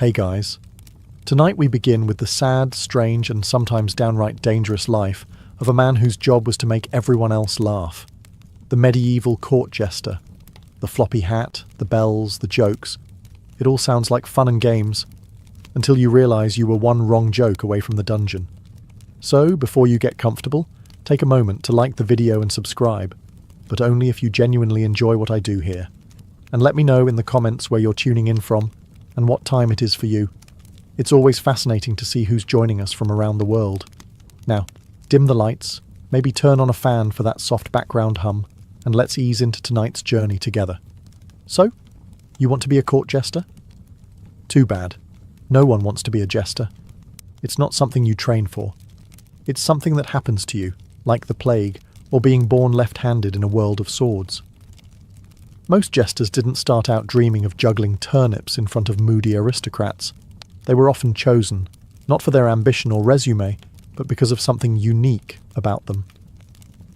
Hey guys. Tonight we begin with the sad, strange, and sometimes downright dangerous life of a man whose job was to make everyone else laugh. The medieval court jester. The floppy hat, the bells, the jokes. It all sounds like fun and games, until you realise you were one wrong joke away from the dungeon. So, before you get comfortable, take a moment to like the video and subscribe, but only if you genuinely enjoy what I do here. And let me know in the comments where you're tuning in from, and what time it is for you. It's always fascinating to see who's joining us from around the world. Now, dim the lights, maybe turn on a fan for that soft background hum, and let's ease into tonight's journey together. So, you want to be a court jester? Too bad. No one wants to be a jester. It's not something you train for. It's something that happens to you, like the plague, or being born left-handed in a world of swords. Most jesters didn't start out dreaming of juggling turnips in front of moody aristocrats. They were often chosen, not for their ambition or resume, but because of something unique about them.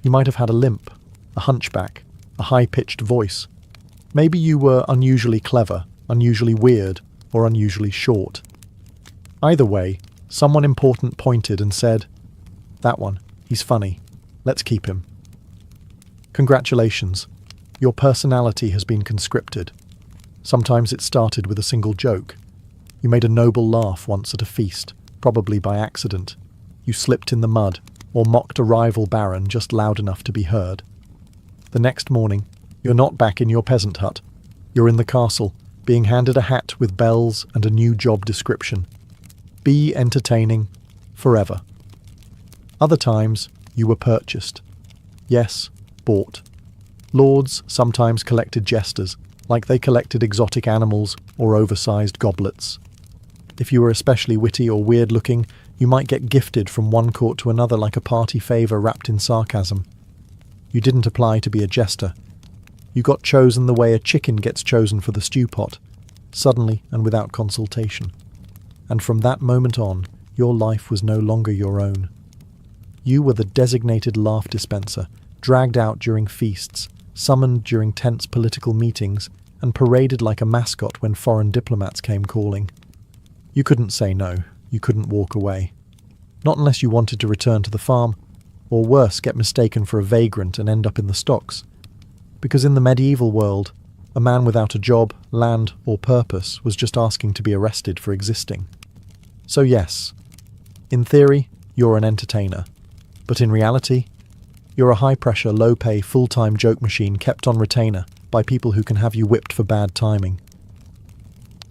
You might have had a limp, a hunchback, a high-pitched voice. Maybe you were unusually clever, unusually weird, or unusually short. Either way, someone important pointed and said, "That one, he's funny. Let's keep him." Congratulations. Your personality has been conscripted. Sometimes it started with a single joke. You made a noble laugh once at a feast, probably by accident. You slipped in the mud, or mocked a rival baron just loud enough to be heard. The next morning, you're not back in your peasant hut. You're in the castle, being handed a hat with bells and a new job description. Be entertaining forever. Other times, you were purchased. Yes, bought. Lords sometimes collected jesters, like they collected exotic animals or oversized goblets. If you were especially witty or weird-looking, you might get gifted from one court to another like a party favour wrapped in sarcasm. You didn't apply to be a jester. You got chosen the way a chicken gets chosen for the stew pot, suddenly and without consultation. And from that moment on, your life was no longer your own. You were the designated laugh dispenser, dragged out during feasts, summoned during tense political meetings, and paraded like a mascot when foreign diplomats came calling. You couldn't say no, you couldn't walk away. Not unless you wanted to return to the farm, or worse, get mistaken for a vagrant and end up in the stocks. Because in the medieval world, a man without a job, land, or purpose was just asking to be arrested for existing. So yes, in theory, you're an entertainer. But in reality, you're a high-pressure, low-pay, full-time joke machine kept on retainer by people who can have you whipped for bad timing.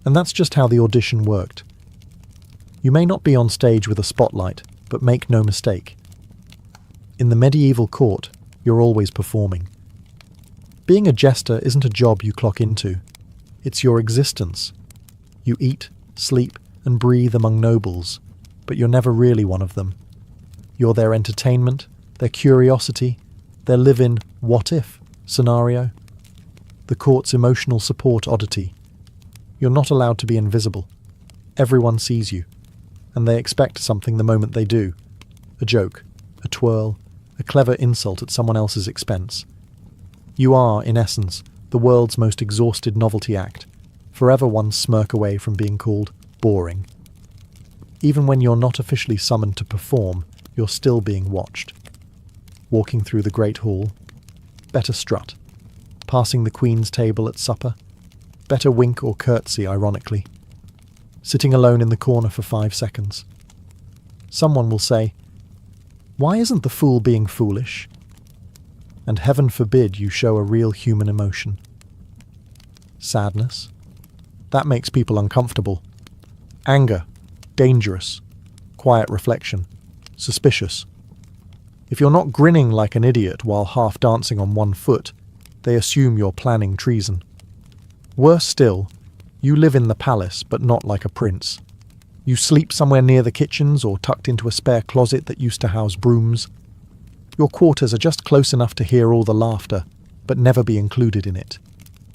And that's just how the audition worked. You may not be on stage with a spotlight, but make no mistake. In the medieval court, you're always performing. Being a jester isn't a job you clock into. It's your existence. You eat, sleep, and breathe among nobles, but you're never really one of them. You're their entertainment, their curiosity, their live-in what-if scenario, the court's emotional support oddity. You're not allowed to be invisible. Everyone sees you, and they expect something the moment they do. A joke, a twirl, a clever insult at someone else's expense. You are, in essence, the world's most exhausted novelty act, forever one smirk away from being called boring. Even when you're not officially summoned to perform, you're still being watched. Walking through the great hall, better strut. Passing the Queen's table at supper, better wink or curtsy, ironically. Sitting alone in the corner for 5 seconds. Someone will say, "Why isn't the fool being foolish?" And heaven forbid you show a real human emotion. Sadness. That makes people uncomfortable. Anger. Dangerous. Quiet reflection. Suspicious. If you're not grinning like an idiot while half dancing on one foot, they assume you're planning treason. Worse still, you live in the palace but not like a prince. You sleep somewhere near the kitchens or tucked into a spare closet that used to house brooms. Your quarters are just close enough to hear all the laughter, but never be included in it.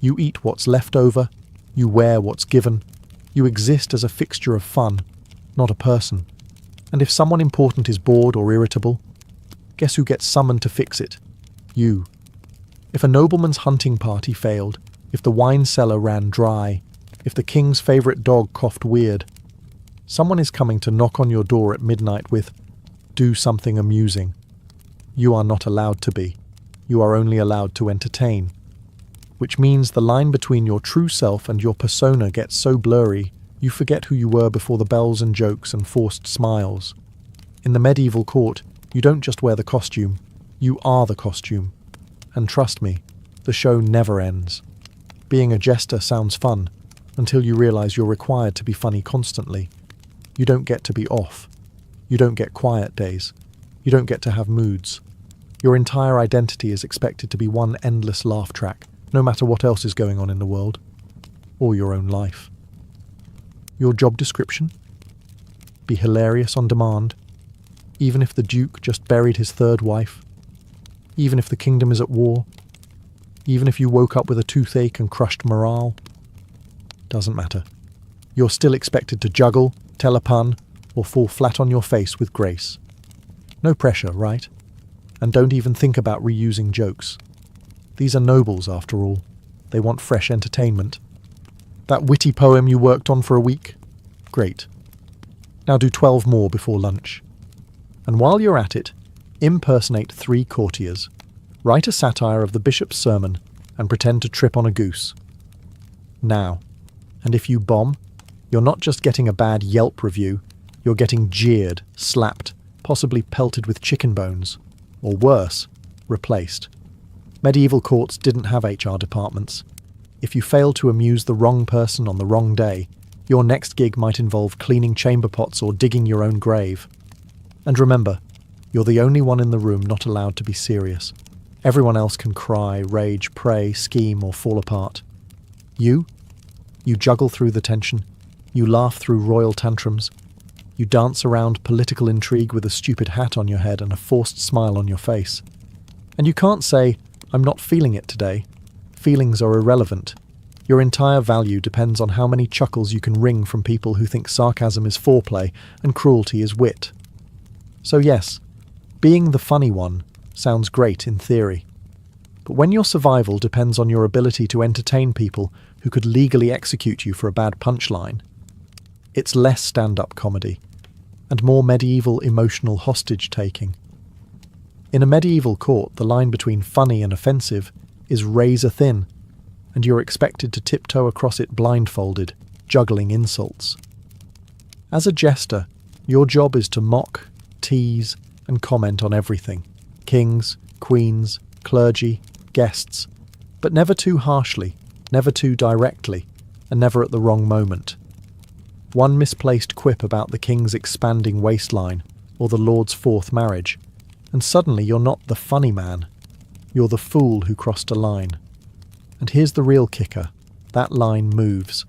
You eat what's left over, you wear what's given, you exist as a fixture of fun, not a person. And if someone important is bored or irritable, guess who gets summoned to fix it? You. If a nobleman's hunting party failed, if the wine cellar ran dry, if the king's favourite dog coughed weird. Someone is coming to knock on your door at midnight with, "Do something amusing." You are not allowed to be. You are only allowed to entertain. Which means the line between your true self and your persona gets so blurry, you forget who you were before the bells and jokes and forced smiles. In the medieval court, you don't just wear the costume, you are the costume. And trust me, the show never ends. Being a jester sounds fun, until you realise you're required to be funny constantly. You don't get to be off. You don't get quiet days. You don't get to have moods. Your entire identity is expected to be one endless laugh track, no matter what else is going on in the world, or your own life. Your job description? Be hilarious on demand, even if the Duke just buried his third wife, even if the kingdom is at war, even if you woke up with a toothache and crushed morale. Doesn't matter. You're still expected to juggle, tell a pun, or fall flat on your face with grace. No pressure, right? And don't even think about reusing jokes. These are nobles, after all. They want fresh entertainment. That witty poem you worked on for a week? Great. Now do 12 more before lunch. And while you're at it, impersonate 3 courtiers. Write a satire of the bishop's sermon and pretend to trip on a goose. Now. And if you bomb, you're not just getting a bad Yelp review, you're getting jeered, slapped, possibly pelted with chicken bones. Or worse, replaced. Medieval courts didn't have HR departments. If you failed to amuse the wrong person on the wrong day, your next gig might involve cleaning chamber pots or digging your own grave. And remember, you're the only one in the room not allowed to be serious. Everyone else can cry, rage, pray, scheme, or fall apart. You juggle through the tension. You laugh through royal tantrums. You dance around political intrigue with a stupid hat on your head and a forced smile on your face. And you can't say, "I'm not feeling it today." Feelings are irrelevant. Your entire value depends on how many chuckles you can wring from people who think sarcasm is foreplay and cruelty is wit. So yes, being the funny one sounds great in theory. But when your survival depends on your ability to entertain people who could legally execute you for a bad punchline, it's less stand-up comedy and more medieval emotional hostage-taking. In a medieval court, the line between funny and offensive is razor-thin, and you're expected to tiptoe across it blindfolded, juggling insults. As a jester, your job is to mock, tease, and comment on everything. Kings, queens, clergy, guests, but never too harshly, never too directly, and never at the wrong moment. One misplaced quip about the king's expanding waistline, or the lord's 4th marriage, and suddenly you're not the funny man. You're the fool who crossed a line. And here's the real kicker. That line moves.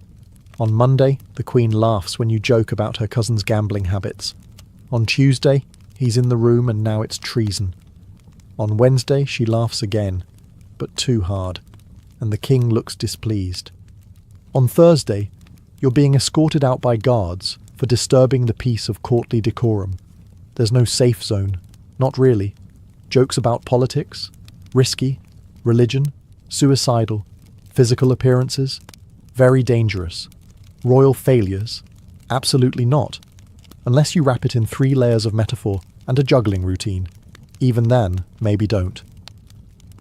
On Monday, the Queen laughs when you joke about her cousin's gambling habits. On Tuesday, he's in the room and now it's treason. On Wednesday, she laughs again, but too hard, and the King looks displeased. On Thursday, you're being escorted out by guards for disturbing the peace of courtly decorum. There's no safe zone. Not really. Jokes about politics, risky, religion, suicidal, physical appearances, very dangerous. Royal failures, absolutely not. Unless you wrap it in 3 layers of metaphor and a juggling routine. Even then, maybe don't.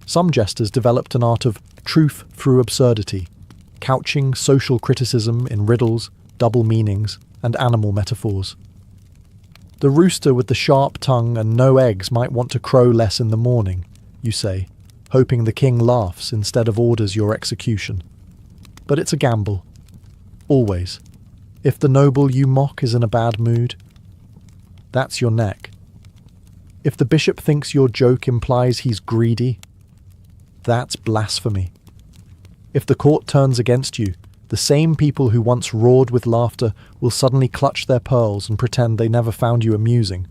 Some jesters developed an art of truth through absurdity, couching social criticism in riddles, double meanings, and animal metaphors. The rooster with the sharp tongue and no eggs might want to crow less in the morning, you say, hoping the king laughs instead of orders your execution. But it's a gamble. Always. If the noble you mock is in a bad mood, that's your neck. If the bishop thinks your joke implies he's greedy, that's blasphemy. If the court turns against you, the same people who once roared with laughter will suddenly clutch their pearls and pretend they never found you amusing.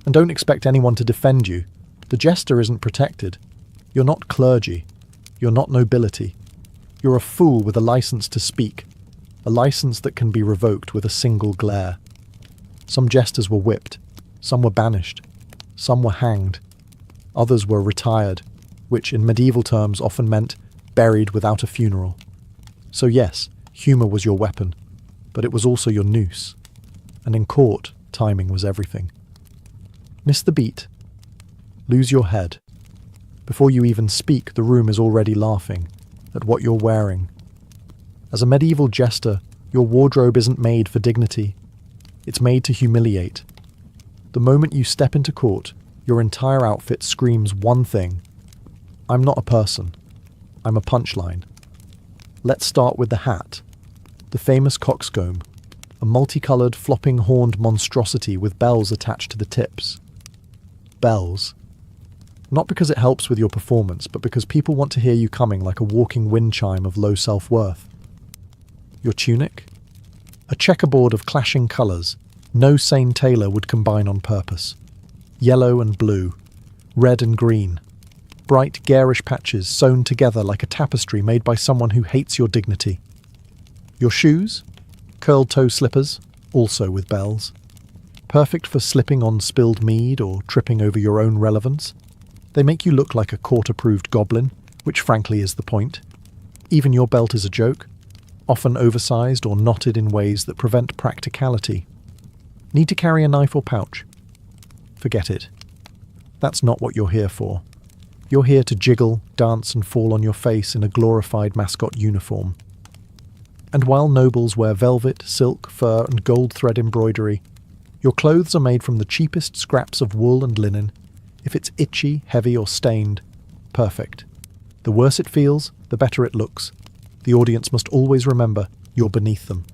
And don't expect anyone to defend you. The jester isn't protected. You're not clergy. You're not nobility. You're a fool with a license to speak, a license that can be revoked with a single glare. Some jesters were whipped. Some were banished. Some were hanged. Others were retired, which in medieval terms often meant buried without a funeral. So yes, Humour was your weapon, but it was also your noose. And in court, timing was everything. Miss the beat. Lose your head. Before you even speak, the room is already laughing at what you're wearing. As a medieval jester, your wardrobe isn't made for dignity. It's made to humiliate. The moment you step into court, your entire outfit screams one thing. I'm not a person. I'm a punchline. Let's start with the hat. The famous coxcomb. A multicoloured, flopping-horned monstrosity with bells attached to the tips. Bells. Not because it helps with your performance, but because people want to hear you coming like a walking wind chime of low self-worth. Your tunic? A checkerboard of clashing colours. No sane tailor would combine on purpose. Yellow and blue. Red and green. Bright, garish patches sewn together like a tapestry made by someone who hates your dignity. Your shoes? Curled-toe slippers, also with bells. Perfect for slipping on spilled mead or tripping over your own relevance. They make you look like a court-approved goblin, which frankly is the point. Even your belt is a joke, often oversized or knotted in ways that prevent practicality. Need to carry a knife or pouch? Forget it. That's not what you're here for. You're here to jiggle, dance and fall on your face in a glorified mascot uniform. And while nobles wear velvet, silk, fur and gold thread embroidery, your clothes are made from the cheapest scraps of wool and linen. If it's itchy, heavy or stained, perfect. The worse it feels, the better it looks. The audience must always remember you're beneath them.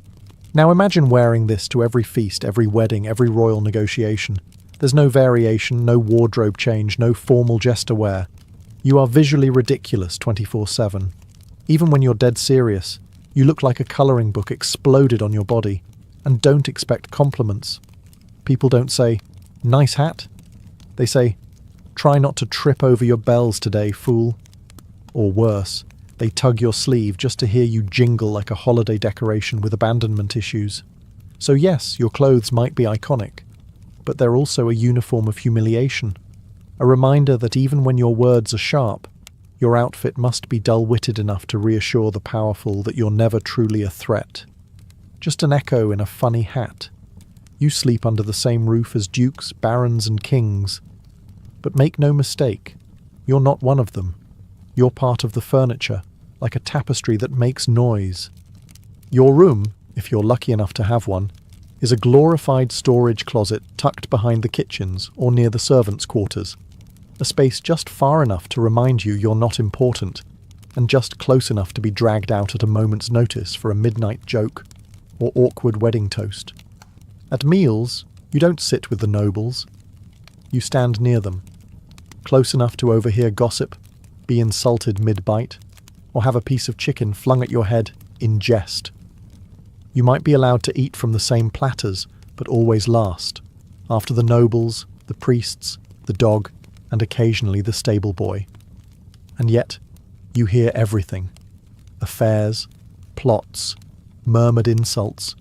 Now imagine wearing this to every feast, every wedding, every royal negotiation. There's no variation, no wardrobe change, no formal jester wear. You are visually ridiculous 24/7. Even when you're dead serious, you look like a colouring book exploded on your body. And don't expect compliments. People don't say, "Nice hat." They say, "Try not to trip over your bells today, fool." Or worse, they tug your sleeve just to hear you jingle like a holiday decoration with abandonment issues. So yes, your clothes might be iconic, but they're also a uniform of humiliation. A reminder that even when your words are sharp, your outfit must be dull-witted enough to reassure the powerful that you're never truly a threat. Just an echo in a funny hat. You sleep under the same roof as dukes, barons and kings. But make no mistake, you're not one of them. You're part of the furniture, like a tapestry that makes noise. Your room, if you're lucky enough to have one, is a glorified storage closet tucked behind the kitchens or near the servants' quarters. A space just far enough to remind you you're not important, and just close enough to be dragged out at a moment's notice for a midnight joke or awkward wedding toast. At meals, you don't sit with the nobles. You stand near them, close enough to overhear gossip, be insulted mid-bite, or have a piece of chicken flung at your head in jest. You might be allowed to eat from the same platters, but always last, after the nobles, the priests, the dog, and occasionally the stable boy. And yet, you hear everything. Affairs, plots, murmured insults,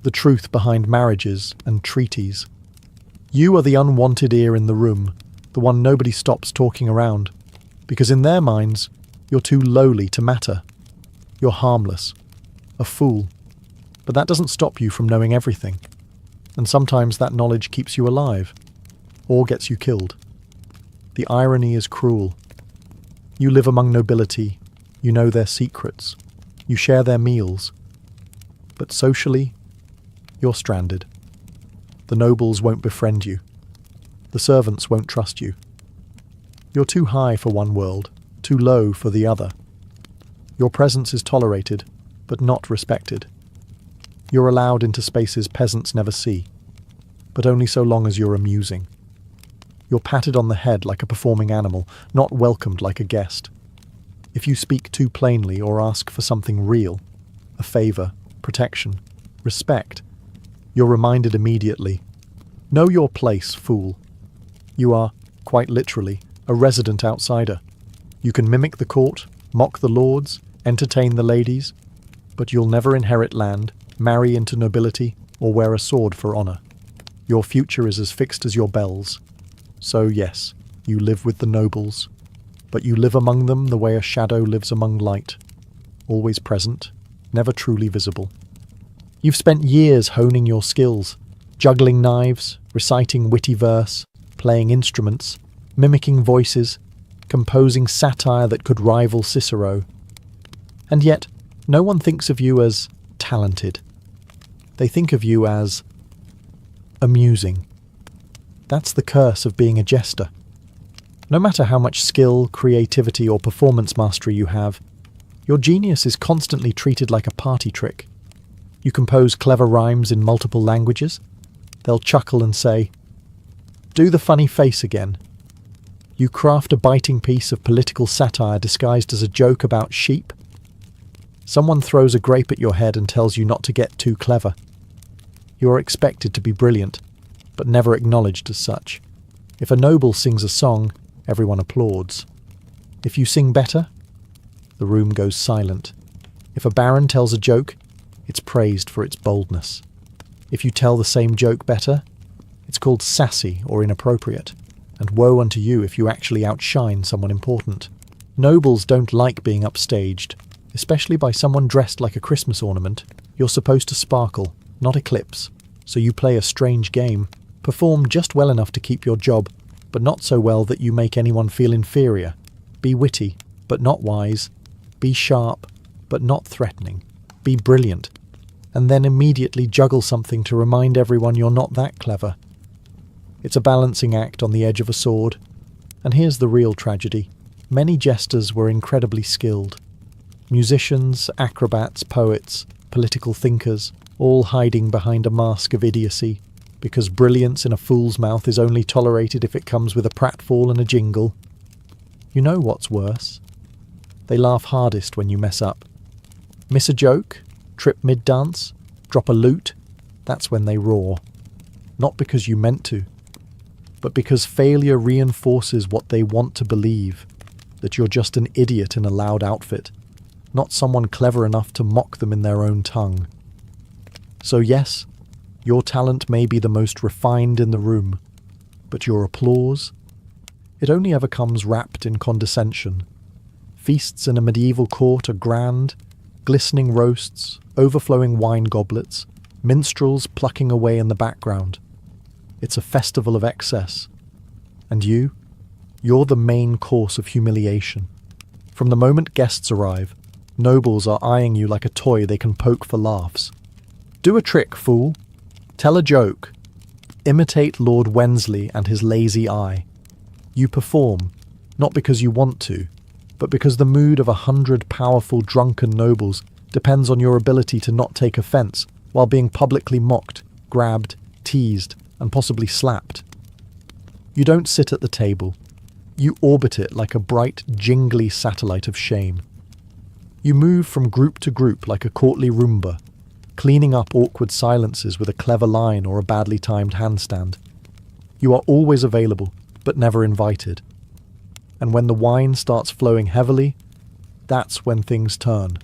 the truth behind marriages and treaties. You are the unwanted ear in the room, the one nobody stops talking around, because in their minds, you're too lowly to matter. You're harmless, a fool. But that doesn't stop you from knowing everything. And sometimes that knowledge keeps you alive, or gets you killed. The irony is cruel. You live among nobility, you know their secrets, you share their meals. But socially, you're stranded. The nobles won't befriend you. The servants won't trust you. You're too high for one world, too low for the other. Your presence is tolerated, but not respected. You're allowed into spaces peasants never see, but only so long as you're amusing. You're patted on the head like a performing animal, not welcomed like a guest. If you speak too plainly or ask for something real, a favour, protection, respect, you're reminded immediately. Know your place, fool. You are, quite literally, a resident outsider. You can mimic the court, mock the lords, entertain the ladies, but you'll never inherit land, marry into nobility, or wear a sword for honour. Your future is as fixed as your bells. So yes, you live with the nobles, but you live among them the way a shadow lives among light, always present, never truly visible. You've spent years honing your skills, juggling knives, reciting witty verse, playing instruments, mimicking voices, composing satire that could rival Cicero. And yet, no one thinks of you as talented. They think of you as amusing. That's the curse of being a jester. No matter how much skill, creativity, or performance mastery you have, your genius is constantly treated like a party trick. You compose clever rhymes in multiple languages. They'll chuckle and say, "Do the funny face again." You craft a biting piece of political satire disguised as a joke about sheep. Someone throws a grape at your head and tells you not to get too clever. You are expected to be brilliant, but never acknowledged as such. If a noble sings a song, everyone applauds. If you sing better, the room goes silent. If a baron tells a joke, it's praised for its boldness. If you tell the same joke better, it's called sassy or inappropriate, and woe unto you if you actually outshine someone important. Nobles don't like being upstaged, especially by someone dressed like a Christmas ornament. You're supposed to sparkle, not eclipse, so you play a strange game, perform just well enough to keep your job, but not so well that you make anyone feel inferior. Be witty, but not wise. Be sharp, but not threatening. Be brilliant, and then immediately juggle something to remind everyone you're not that clever. It's a balancing act on the edge of a sword. And here's the real tragedy. Many jesters were incredibly skilled. Musicians, acrobats, poets, political thinkers, all hiding behind a mask of idiocy, because brilliance in a fool's mouth is only tolerated if it comes with a pratfall and a jingle. You know what's worse? They laugh hardest when you mess up. Miss a joke? Trip mid-dance? Drop a lute? That's when they roar. Not because you meant to, but because failure reinforces what they want to believe, that you're just an idiot in a loud outfit, not someone clever enough to mock them in their own tongue. So yes, your talent may be the most refined in the room, but your applause? It only ever comes wrapped in condescension. Feasts in a medieval court are grand, glistening roasts, overflowing wine goblets, minstrels plucking away in the background. It's a festival of excess. And you're the main course of humiliation. From the moment guests arrive, nobles are eyeing you like a toy they can poke for laughs. Do a trick, fool. Tell a joke. Imitate Lord Wensley and his lazy eye. You perform, not because you want to, but because the mood of 100 powerful drunken nobles depends on your ability to not take offence while being publicly mocked, grabbed, teased, and possibly slapped. You don't sit at the table. You orbit it like a bright, jingly satellite of shame. You move from group to group like a courtly Roomba, cleaning up awkward silences with a clever line or a badly timed handstand. You are always available, but never invited. And when the wine starts flowing heavily, that's when things turn.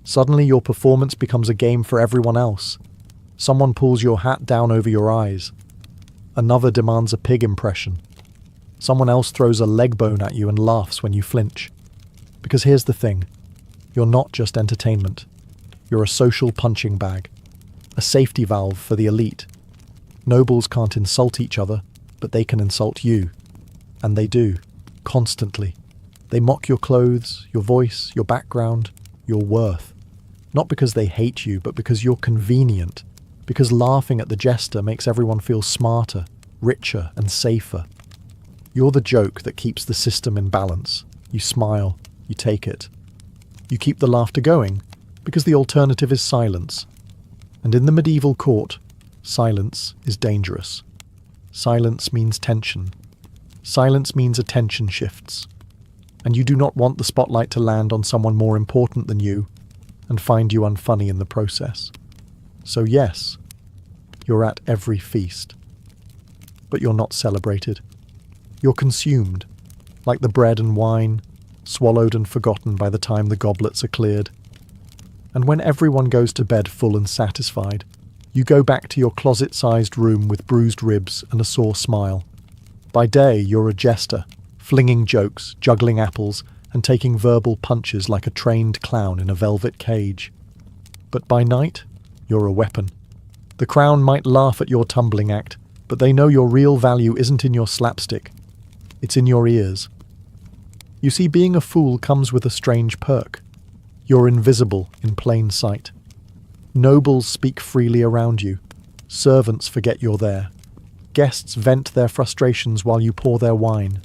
Suddenly your performance becomes a game for everyone else. Someone pulls your hat down over your eyes. Another demands a pig impression. Someone else throws a leg bone at you and laughs when you flinch. Because here's the thing. You're not just entertainment. You're a social punching bag. A safety valve for the elite. Nobles can't insult each other, but they can insult you. And they do. Constantly. They mock your clothes, your voice, your background, your worth. Not because they hate you, but because you're convenient. Because laughing at the jester makes everyone feel smarter, richer, and safer. You're the joke that keeps the system in balance. You smile, you take it. You keep the laughter going, because the alternative is silence. And in the medieval court, silence is dangerous. Silence means tension. Silence means attention shifts. And you do not want the spotlight to land on someone more important than you and find you unfunny in the process. So yes, you're at every feast. But you're not celebrated. You're consumed, like the bread and wine, swallowed and forgotten by the time the goblets are cleared. And when everyone goes to bed full and satisfied, you go back to your closet-sized room with bruised ribs and a sore smile. By day, you're a jester, flinging jokes, juggling apples, and taking verbal punches like a trained clown in a velvet cage. But by night, you're a weapon. The crown might laugh at your tumbling act, but they know your real value isn't in your slapstick. It's in your ears. You see, being a fool comes with a strange perk. You're invisible in plain sight. Nobles speak freely around you. Servants forget you're there. Guests vent their frustrations while you pour their wine.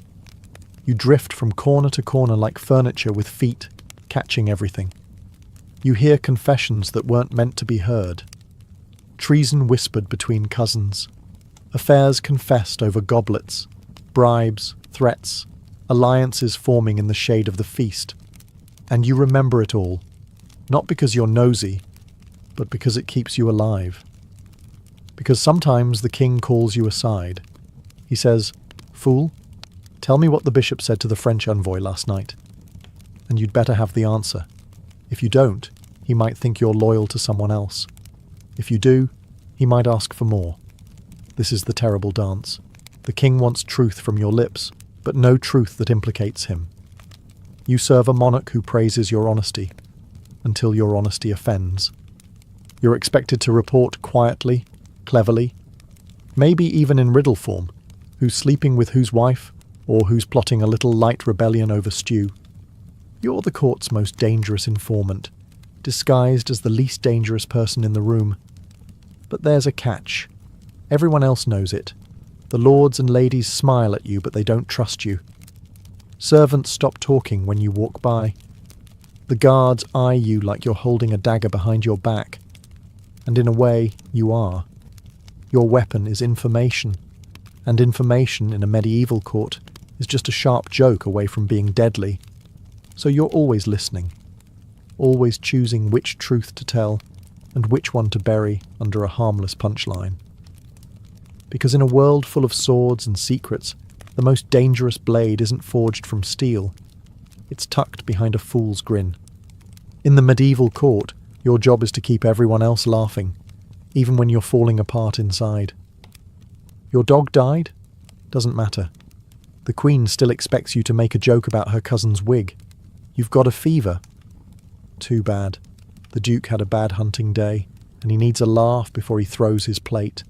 You drift from corner to corner like furniture with feet, catching everything. You hear confessions that weren't meant to be heard. Treason whispered between cousins. Affairs confessed over goblets. Bribes, threats, alliances forming in the shade of the feast. And you remember it all, not because you're nosy, but because it keeps you alive. Because sometimes the king calls you aside. He says, "Fool, tell me what the bishop said to the French envoy last night." And you'd better have the answer. If you don't, he might think you're loyal to someone else. If you do, he might ask for more. This is the terrible dance. The king wants truth from your lips, but no truth that implicates him. You serve a monarch who praises your honesty, until your honesty offends. You're expected to report quietly, cleverly, maybe even in riddle form, who's sleeping with whose wife, or who's plotting a little light rebellion over stew. You're the court's most dangerous informant, disguised as the least dangerous person in the room. But there's a catch. Everyone else knows it. The lords and ladies smile at you, but they don't trust you. Servants stop talking when you walk by. The guards eye you like you're holding a dagger behind your back. And in a way, you are. Your weapon is information. And information in a medieval court is just a sharp joke away from being deadly. So you're always listening. Always choosing which truth to tell and which one to bury under a harmless punchline. Because in a world full of swords and secrets, the most dangerous blade isn't forged from steel. It's tucked behind a fool's grin. In the medieval court, your job is to keep everyone else laughing, even when you're falling apart inside. Your dog died? Doesn't matter. The queen still expects you to make a joke about her cousin's wig. You've got a fever. Too bad. The duke had a bad hunting day, and he needs a laugh before he throws his plate.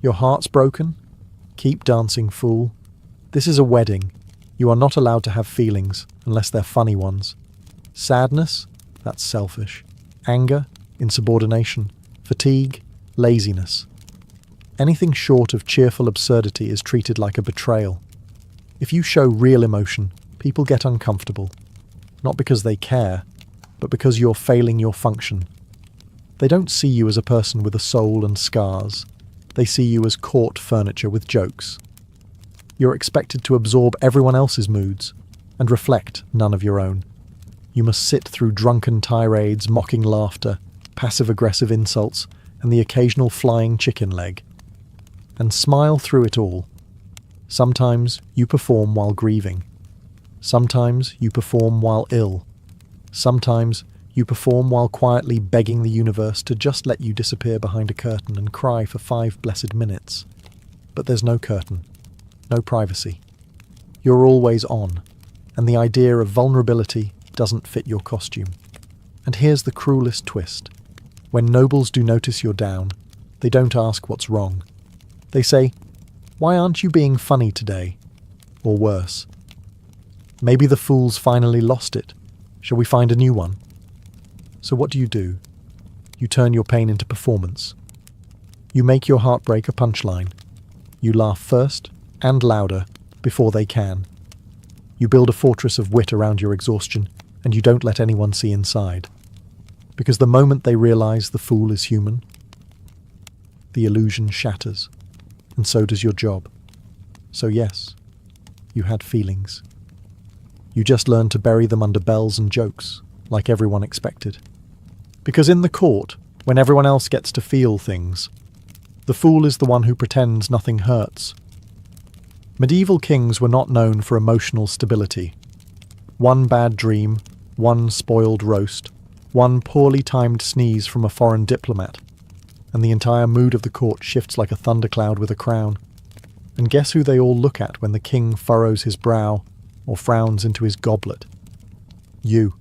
Your heart's broken? Keep dancing, fool. This is a wedding. You are not allowed to have feelings, unless they're funny ones. Sadness? That's selfish. Anger? Insubordination. Fatigue? Laziness. Anything short of cheerful absurdity is treated like a betrayal. If you show real emotion, people get uncomfortable. Not because they care, but because you're failing your function. They don't see you as a person with a soul and scars. They see you as court furniture with jokes. You're expected to absorb everyone else's moods and reflect none of your own. You must sit through drunken tirades, mocking laughter, passive-aggressive insults, and the occasional flying chicken leg. And smile through it all. Sometimes you perform while grieving. Sometimes you perform while ill. Sometimes you perform while quietly begging the universe to just let you disappear behind a curtain and cry for 5 blessed minutes. But there's no curtain. No privacy. You're always on, and the idea of vulnerability doesn't fit your costume. And here's the cruelest twist. When nobles do notice you're down, they don't ask what's wrong. They say, "Why aren't you being funny today?" Or worse, "Maybe the fool's finally lost it. Shall we find a new one?" So what do? You turn your pain into performance. You make your heartbreak a punchline. You laugh first and louder before they can. You build a fortress of wit around your exhaustion, and you don't let anyone see inside. Because the moment they realize the fool is human, the illusion shatters, and so does your job. So yes, you had feelings. You just learned to bury them under bells and jokes, like everyone expected. Because in the court, when everyone else gets to feel things, the fool is the one who pretends nothing hurts. Medieval kings were not known for emotional stability. One bad dream, one spoiled roast, one poorly timed sneeze from a foreign diplomat, and the entire mood of the court shifts like a thundercloud with a crown. And guess who they all look at when the king furrows his brow or frowns into his goblet? You.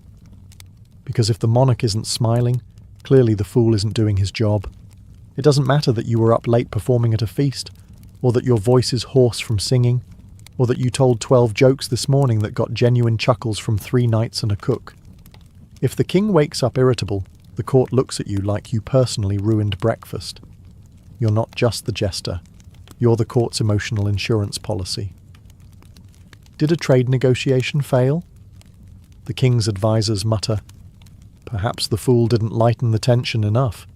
Because if the monarch isn't smiling, Clearly the fool isn't doing his job. It doesn't matter that you were up late performing at a feast, or that your voice is hoarse from singing, or that you told 12 jokes this morning that got genuine chuckles from 3 knights and a cook. If the king wakes up irritable, the court looks at you like you personally ruined breakfast. You're not just the jester. You're the court's emotional insurance policy. Did a trade negotiation fail? The king's advisors mutter, "Perhaps the fool didn't lighten the tension enough."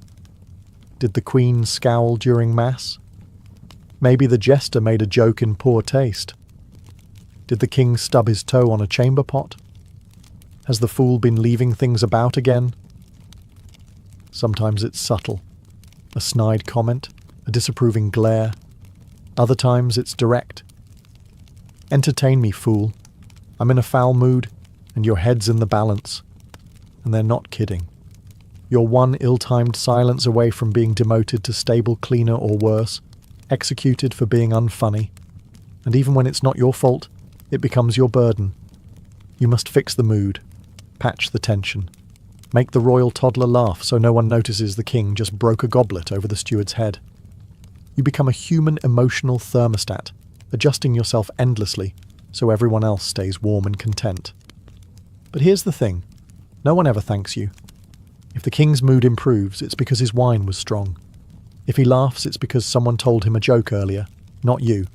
Did the queen scowl during mass? Maybe the jester made a joke in poor taste. Did the king stub his toe on a chamber pot? Has the fool been leaving things about again? Sometimes it's subtle. A snide comment, a disapproving glare. Other times it's direct. "Entertain me, fool. I'm in a foul mood, and your head's in the balance." And they're not kidding. You're one ill-timed silence away from being demoted to stable cleaner or worse, executed for being unfunny. And even when it's not your fault, it becomes your burden. You must fix the mood, patch the tension, make the royal toddler laugh so no one notices the king just broke a goblet over the steward's head. You become a human emotional thermostat, adjusting yourself endlessly so everyone else stays warm and content. But here's the thing. No one ever thanks you. If the king's mood improves, it's because his wine was strong. If he laughs, it's because someone told him a joke earlier, not you.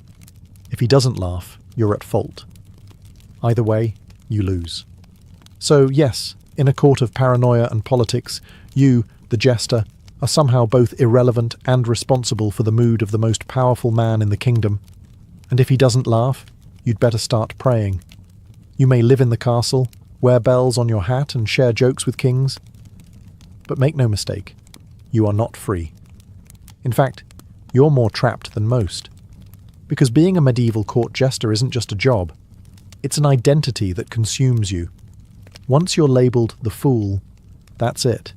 If he doesn't laugh, you're at fault. Either way, you lose. So yes, in a court of paranoia and politics, you, the jester, are somehow both irrelevant and responsible for the mood of the most powerful man in the kingdom. And if he doesn't laugh, you'd better start praying. You may live in the castle, wear bells on your hat and share jokes with kings. But make no mistake, you are not free. In fact, you're more trapped than most. Because being a medieval court jester isn't just a job. It's an identity that consumes you. Once you're labelled the fool, that's it.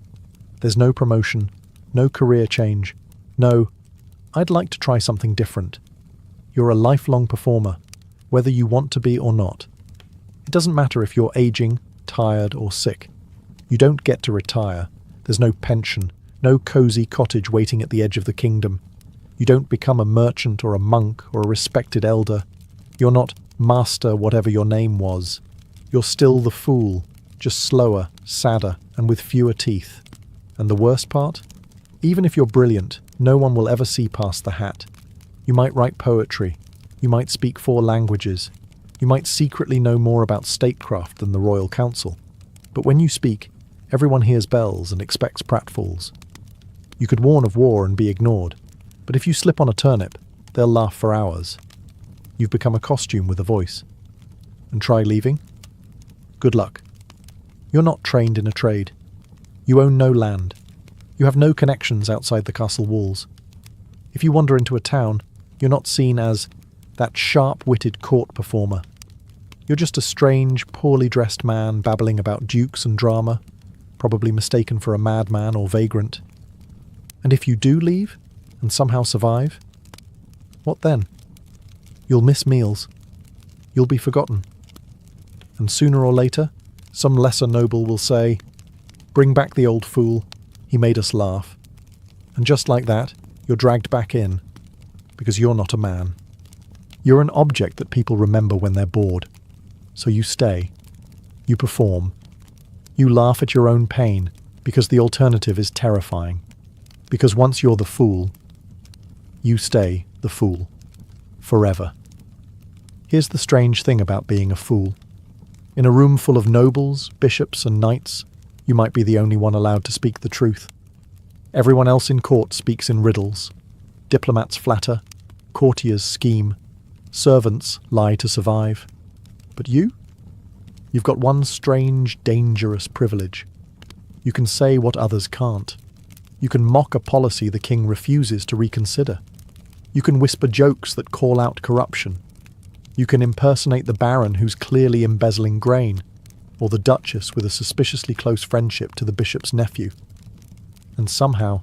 There's no promotion, no career change, no, "I'd like to try something different." You're a lifelong performer, whether you want to be or not. It doesn't matter if you're aging, tired, or sick. You don't get to retire. There's no pension, no cosy cottage waiting at the edge of the kingdom. You don't become a merchant or a monk or a respected elder. You're not master whatever your name was. You're still the fool, just slower, sadder, and with fewer teeth. And the worst part? Even if you're brilliant, no one will ever see past the hat. You might write poetry. You might speak 4 languages. You might secretly know more about statecraft than the royal council. But when you speak, everyone hears bells and expects pratfalls. You could warn of war and be ignored, but if you slip on a turnip, they'll laugh for hours. You've become a costume with a voice. And try leaving? Good luck. You're not trained in a trade. You own no land. You have no connections outside the castle walls. If you wander into a town, you're not seen as that sharp-witted court performer. You're just a strange, poorly dressed man babbling about dukes and drama, probably mistaken for a madman or vagrant. And if you do leave, and somehow survive, what then? You'll miss meals. You'll be forgotten. And sooner or later, some lesser noble will say, "Bring back the old fool, he made us laugh." And just like that, you're dragged back in, because you're not a man. You're an object that people remember when they're bored. So you stay. You perform. You laugh at your own pain, because the alternative is terrifying. Because once you're the fool, you stay the fool. Forever. Here's the strange thing about being a fool. In a room full of nobles, bishops, and knights, you might be the only one allowed to speak the truth. Everyone else in court speaks in riddles. Diplomats flatter. Courtiers scheme. Servants lie to survive. But you? You've got one strange, dangerous privilege. You can say what others can't. You can mock a policy the king refuses to reconsider. You can whisper jokes that call out corruption. You can impersonate the baron who's clearly embezzling grain, or the duchess with a suspiciously close friendship to the bishop's nephew. And somehow,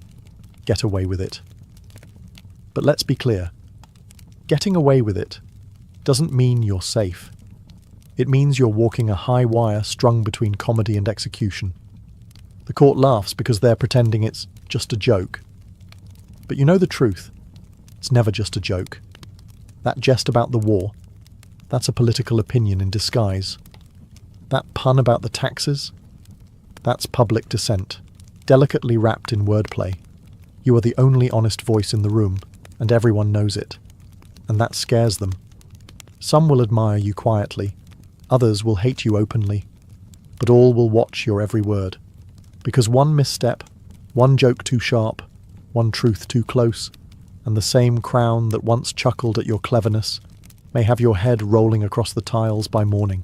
get away with it. But let's be clear. Getting away with it doesn't mean you're safe. It means you're walking a high wire strung between comedy and execution. The court laughs because they're pretending it's just a joke. But you know the truth. It's never just a joke. That jest about the war, that's a political opinion in disguise. That pun about the taxes, that's public dissent, delicately wrapped in wordplay. You are the only honest voice in the room, and everyone knows it. And that scares them. Some will admire you quietly, others will hate you openly, but all will watch your every word. Because one misstep, one joke too sharp, one truth too close, and the same crown that once chuckled at your cleverness may have your head rolling across the tiles by morning.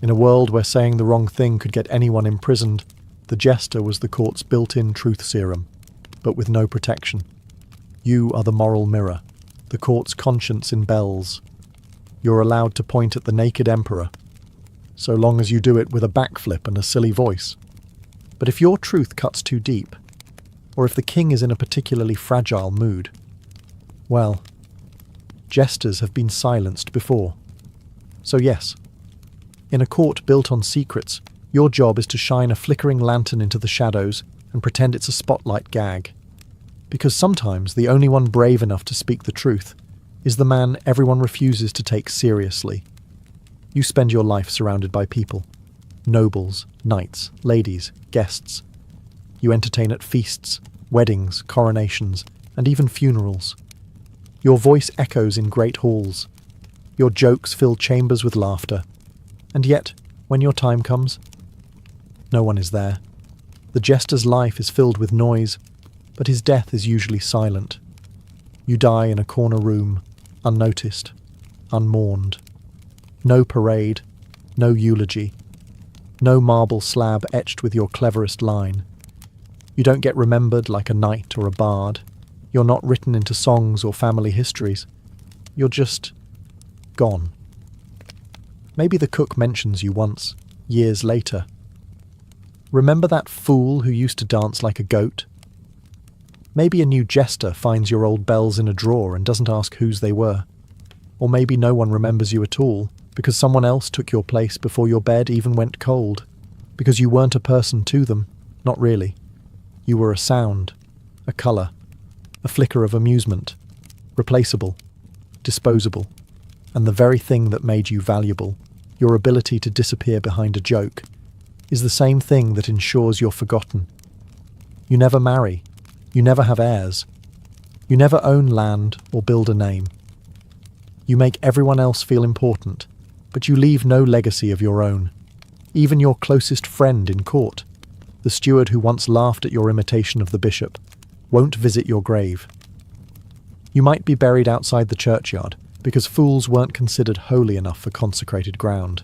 In a world where saying the wrong thing could get anyone imprisoned, the jester was the court's built-in truth serum, but with no protection. You are the moral mirror, the court's conscience in bells. You're allowed to point at the naked emperor, so long as you do it with a backflip and a silly voice. But if your truth cuts too deep, or if the king is in a particularly fragile mood, well, jesters have been silenced before. So yes, in a court built on secrets, your job is to shine a flickering lantern into the shadows and pretend it's a spotlight gag. Because sometimes the only one brave enough to speak the truth is the man everyone refuses to take seriously. You spend your life surrounded by people. Nobles, knights, ladies, guests. You entertain at feasts, weddings, coronations, and even funerals. Your voice echoes in great halls. Your jokes fill chambers with laughter. And yet, when your time comes, no one is there. The jester's life is filled with noise, but his death is usually silent. You die in a corner room, unnoticed, unmourned. No parade, no eulogy, no marble slab etched with your cleverest line. You don't get remembered like a knight or a bard. You're not written into songs or family histories. You're just gone. Maybe the cook mentions you once, years later. Remember that fool who used to dance like a goat? Maybe a new jester finds your old bells in a drawer and doesn't ask whose they were. Or maybe no one remembers you at all, because someone else took your place before your bed even went cold. Because you weren't a person to them, not really. You were a sound, a colour, a flicker of amusement, replaceable, disposable, and the very thing that made you valuable, your ability to disappear behind a joke, is the same thing that ensures you're forgotten. You never marry. You never have heirs. You never own land or build a name. You make everyone else feel important, but you leave no legacy of your own. Even your closest friend in court, the steward who once laughed at your imitation of the bishop, won't visit your grave. You might be buried outside the churchyard, because fools weren't considered holy enough for consecrated ground.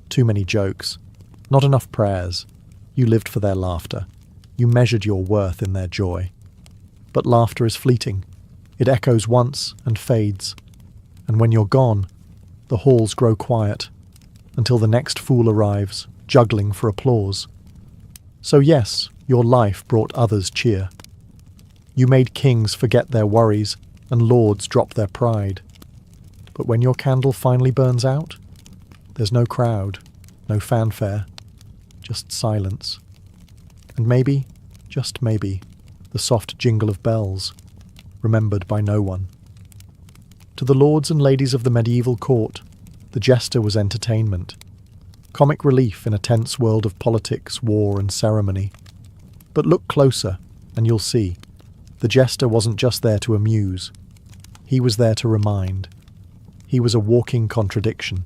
Too many jokes, not enough prayers. You lived for their laughter. You measured your worth in their joy. But laughter is fleeting. It echoes once and fades. And when you're gone, the halls grow quiet, until the next fool arrives, juggling for applause. So yes, your life brought others cheer. You made kings forget their worries, and lords drop their pride. But when your candle finally burns out, there's no crowd, no fanfare, just silence. And maybe, just maybe, the soft jingle of bells, remembered by no one. To the lords and ladies of the medieval court, the jester was entertainment, comic relief in a tense world of politics, war, and ceremony. But look closer, and you'll see, the jester wasn't just there to amuse. He was there to remind. He was a walking contradiction.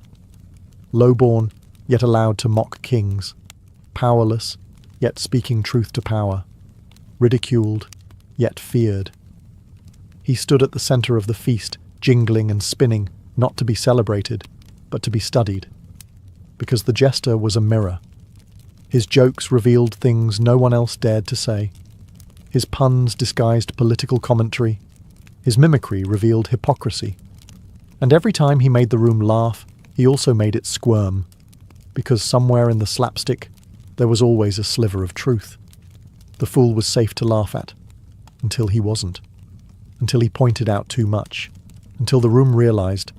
Low-born, yet allowed to mock kings. Powerless, yet speaking truth to power. Ridiculed, yet feared. He stood at the centre of the feast, jingling and spinning, not to be celebrated, but to be studied. Because the jester was a mirror. His jokes revealed things no one else dared to say. His puns disguised political commentary. His mimicry revealed hypocrisy. And every time he made the room laugh, he also made it squirm, because somewhere in the slapstick there was always a sliver of truth. The fool was safe to laugh at, until he wasn't, until he pointed out too much, until the room realized,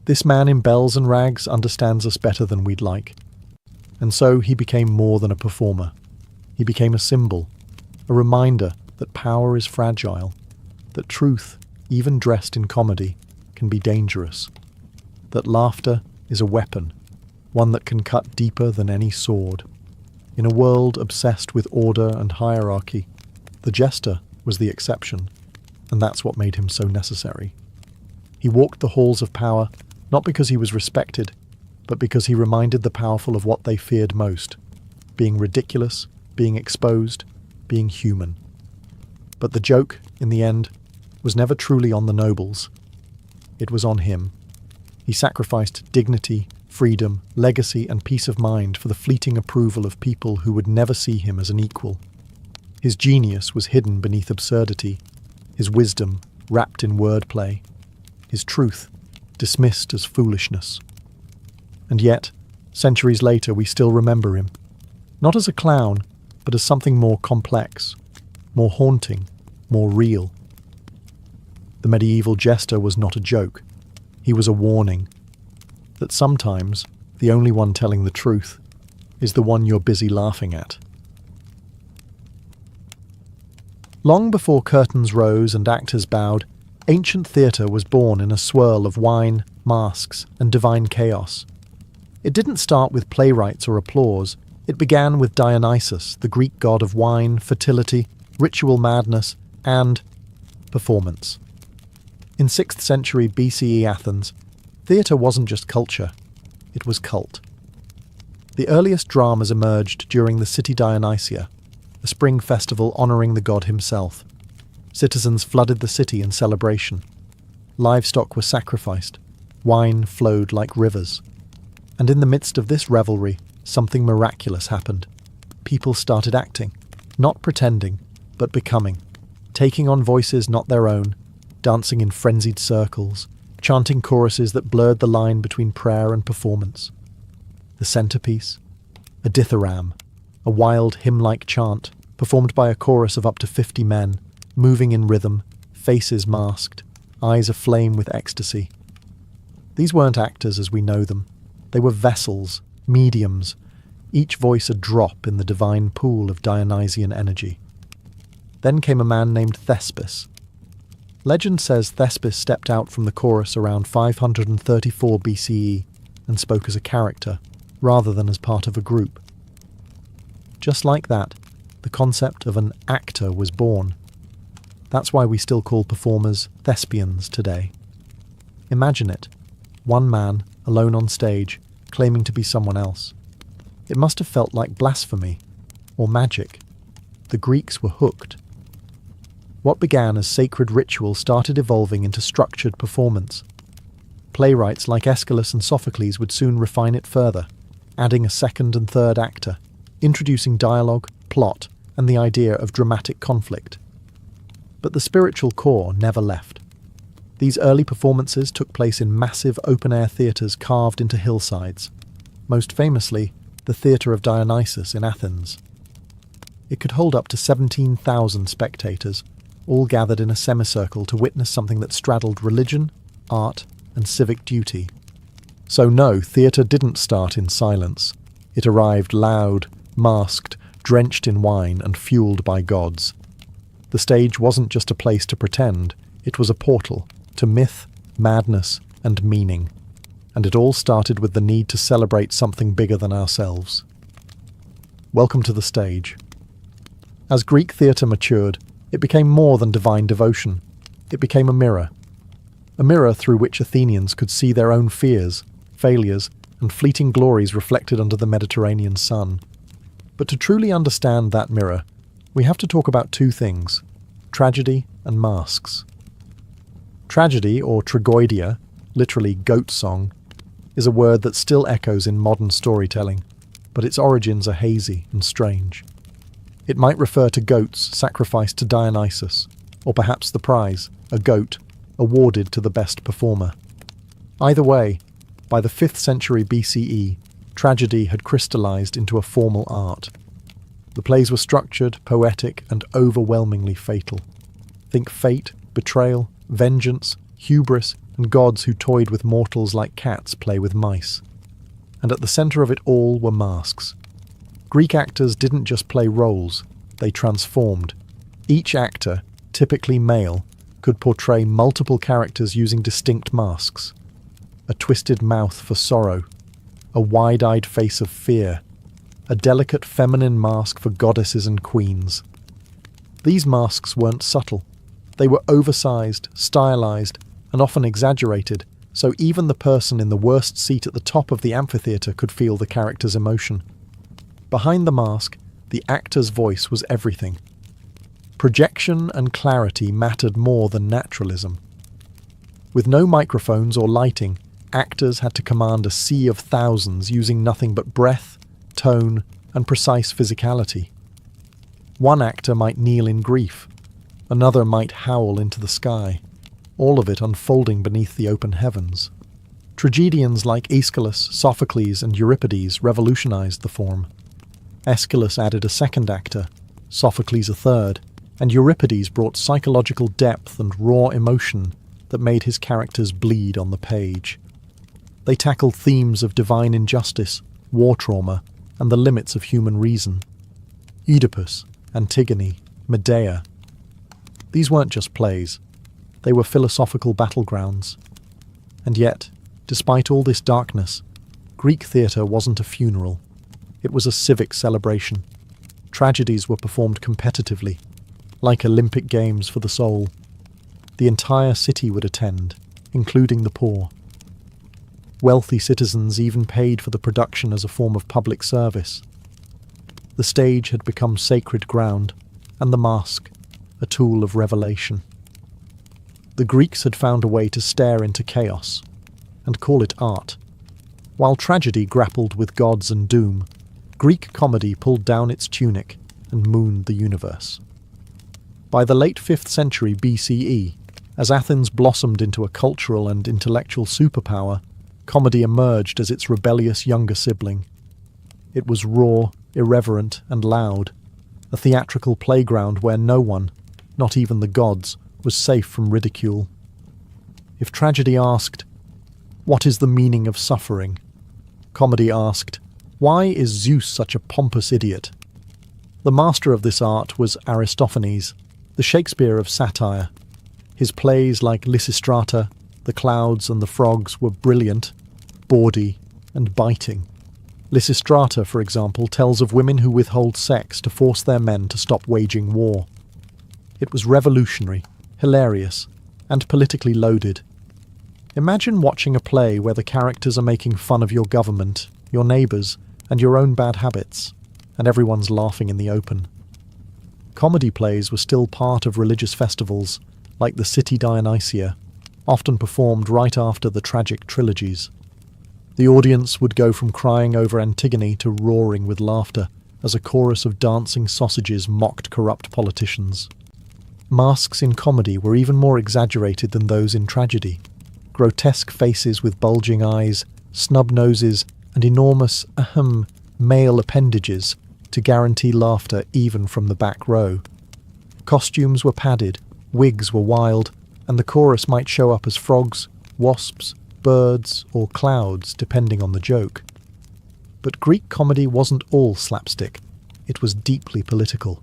this man in bells and rags understands us better than we'd like. And so he became more than a performer. He became a symbol, a reminder that power is fragile, that truth, even dressed in comedy, can be dangerous, that laughter is a weapon, one that can cut deeper than any sword. In a world obsessed with order and hierarchy, the jester was the exception, and that's what made him so necessary. He walked the halls of power not because he was respected, but because he reminded the powerful of what they feared most: being ridiculous, being exposed, being human. But the joke, in the end, was never truly on the nobles. It was on him. He sacrificed dignity, freedom, legacy, and peace of mind for the fleeting approval of people who would never see him as an equal. His genius was hidden beneath absurdity, his wisdom wrapped in wordplay, his truth dismissed as foolishness. And yet, centuries later, we still remember him, not as a clown, but as something more complex, more haunting, more real. The medieval jester was not a joke. He was a warning that sometimes the only one telling the truth is the one you're busy laughing at. Long before curtains rose and actors bowed, ancient theatre was born in a swirl of wine, masks, and divine chaos. It didn't start with playwrights or applause. It began with Dionysus, the Greek god of wine, fertility, ritual madness, and performance. In 6th century BCE Athens, theatre wasn't just culture, it was cult. The earliest dramas emerged during the City Dionysia, a spring festival honouring the god himself. Citizens flooded the city in celebration. Livestock were sacrificed. Wine flowed like rivers. And in the midst of this revelry, something miraculous happened. People started acting, not pretending, but becoming, taking on voices not their own, dancing in frenzied circles, chanting choruses that blurred the line between prayer and performance. The centerpiece, a dithyramb, a wild hymn-like chant, performed by a chorus of up to 50 men, moving in rhythm, faces masked, eyes aflame with ecstasy. These weren't actors as we know them. They were vessels, mediums, each voice a drop in the divine pool of Dionysian energy. Then came a man named Thespis. Legend says Thespis stepped out from the chorus around 534 BCE and spoke as a character, rather than as part of a group. Just like that, the concept of an actor was born. That's why we still call performers thespians today. Imagine it, one man, alone on stage, claiming to be someone else. It must have felt like blasphemy, or magic. The Greeks were hooked. What began as sacred ritual started evolving into structured performance. Playwrights like Aeschylus and Sophocles would soon refine it further, adding a second and third actor, introducing dialogue, plot, and the idea of dramatic conflict. But the spiritual core never left. These early performances took place in massive open-air theatres carved into hillsides, most famously the Theatre of Dionysus in Athens. It could hold up to 17,000 spectators, all gathered in a semicircle to witness something that straddled religion, art, and civic duty. So no, theatre didn't start in silence. It arrived loud, masked, drenched in wine, and fueled by gods. The stage wasn't just a place to pretend, it was a portal to myth, madness, and meaning. And it all started with the need to celebrate something bigger than ourselves. Welcome to the stage. As Greek theatre matured, it became more than divine devotion. It became a mirror through which Athenians could see their own fears, failures, and fleeting glories reflected under the Mediterranean sun. But to truly understand that mirror, we have to talk about two things: tragedy and masks. Tragedy, or tragoidia, literally goat song, is a word that still echoes in modern storytelling, but its origins are hazy and strange. It might refer to goats sacrificed to Dionysus, or perhaps the prize, a goat, awarded to the best performer. Either way, by the 5th century BCE, tragedy had crystallized into a formal art. The plays were structured, poetic, and overwhelmingly fatal. Think fate, betrayal, vengeance, hubris, and gods who toyed with mortals like cats play with mice. And at the centre of it all were masks. Greek actors didn't just play roles, they transformed. Each actor, typically male, could portray multiple characters using distinct masks. A twisted mouth for sorrow, a wide-eyed face of fear, a delicate feminine mask for goddesses and queens. These masks weren't subtle. They were oversized, stylized, and often exaggerated, so even the person in the worst seat at the top of the amphitheater could feel the character's emotion. Behind the mask, the actor's voice was everything. Projection and clarity mattered more than naturalism. With no microphones or lighting, actors had to command a sea of thousands using nothing but breath, tone, and precise physicality. One actor might kneel in grief, another might howl into the sky, all of it unfolding beneath the open heavens. Tragedians like Aeschylus, Sophocles, and Euripides revolutionized the form. Aeschylus added a second actor, Sophocles a third, and Euripides brought psychological depth and raw emotion that made his characters bleed on the page. They tackled themes of divine injustice, war trauma, and the limits of human reason. Oedipus, Antigone, Medea. These weren't just plays. They were philosophical battlegrounds. And yet, despite all this darkness, Greek theatre wasn't a funeral. It was a civic celebration. Tragedies were performed competitively, like Olympic Games for the soul. The entire city would attend, including the poor. Wealthy citizens even paid for the production as a form of public service. The stage had become sacred ground, and the mask, a tool of revelation. The Greeks had found a way to stare into chaos, and call it art. While tragedy grappled with gods and doom, Greek comedy pulled down its tunic and mooned the universe. By the late 5th century BCE, as Athens blossomed into a cultural and intellectual superpower, comedy emerged as its rebellious younger sibling. It was raw, irreverent, and loud, a theatrical playground where no one, not even the gods, was safe from ridicule. If tragedy asked, "What is the meaning of suffering?" comedy asked, "Why is Zeus such a pompous idiot?" The master of this art was Aristophanes, the Shakespeare of satire. His plays like Lysistrata, The Clouds and the Frogs were brilliant, bawdy, and biting. Lysistrata, for example, tells of women who withhold sex to force their men to stop waging war. It was revolutionary, hilarious, and politically loaded. Imagine watching a play where the characters are making fun of your government, your neighbours, and your own bad habits, and everyone's laughing in the open. Comedy plays were still part of religious festivals, like the City Dionysia, often performed right after the tragic trilogies. The audience would go from crying over Antigone to roaring with laughter as a chorus of dancing sausages mocked corrupt politicians. Masks in comedy were even more exaggerated than those in tragedy. Grotesque faces with bulging eyes, snub noses, and enormous, male appendages to guarantee laughter even from the back row. Costumes were padded, wigs were wild, and the chorus might show up as frogs, wasps, birds, or clouds, depending on the joke. But Greek comedy wasn't all slapstick. It was deeply political.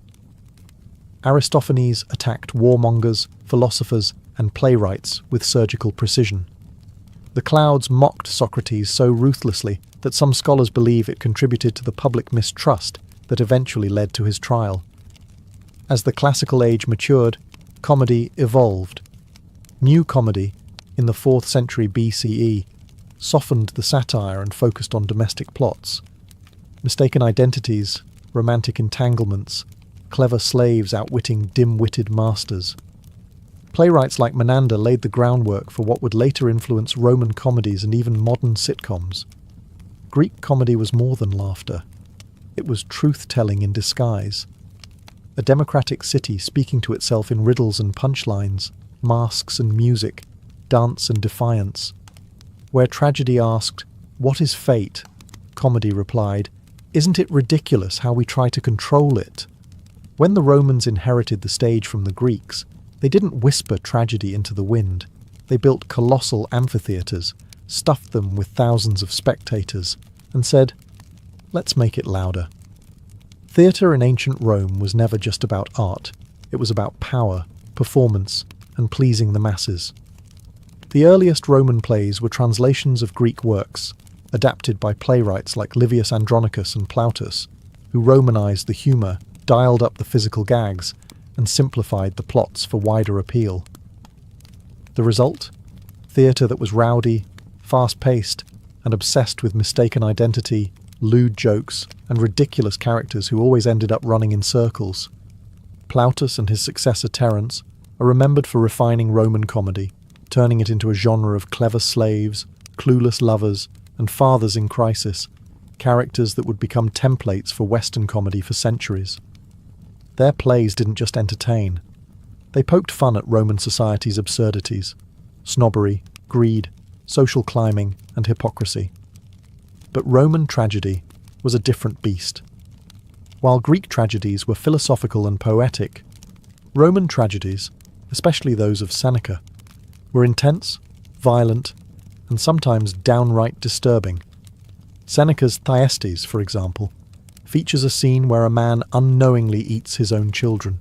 Aristophanes attacked warmongers, philosophers, and playwrights with surgical precision. The Clouds mocked Socrates so ruthlessly that some scholars believe it contributed to the public mistrust that eventually led to his trial. As the classical age matured, comedy evolved. New comedy, in the 4th century BCE, softened the satire and focused on domestic plots. Mistaken identities, romantic entanglements, clever slaves outwitting dim-witted masters. Playwrights like Menander laid the groundwork for what would later influence Roman comedies and even modern sitcoms. Greek comedy was more than laughter. It was truth-telling in disguise. A democratic city speaking to itself in riddles and punchlines, masks and music, dance and defiance. Where tragedy asked, "What is fate?" comedy replied, "Isn't it ridiculous how we try to control it?" When the Romans inherited the stage from the Greeks, they didn't whisper tragedy into the wind. They built colossal amphitheatres, stuffed them with thousands of spectators, and said, "Let's make it louder." Theatre in ancient Rome was never just about art. It was about power, performance, and pleasing the masses. The earliest Roman plays were translations of Greek works, adapted by playwrights like Livius Andronicus and Plautus, who Romanized the humour, dialed up the physical gags, and simplified the plots for wider appeal. The result? Theatre that was rowdy, fast-paced, and obsessed with mistaken identity, lewd jokes, and ridiculous characters who always ended up running in circles. Plautus and his successor Terence are remembered for refining Roman comedy, turning it into a genre of clever slaves, clueless lovers, and fathers in crisis, characters that would become templates for Western comedy for centuries. Their plays didn't just entertain. They poked fun at Roman society's absurdities, snobbery, greed, social climbing, and hypocrisy. But Roman tragedy was a different beast. While Greek tragedies were philosophical and poetic, Roman tragedies, especially those of Seneca, were intense, violent, and sometimes downright disturbing. Seneca's Thyestes, for example, features a scene where a man unknowingly eats his own children.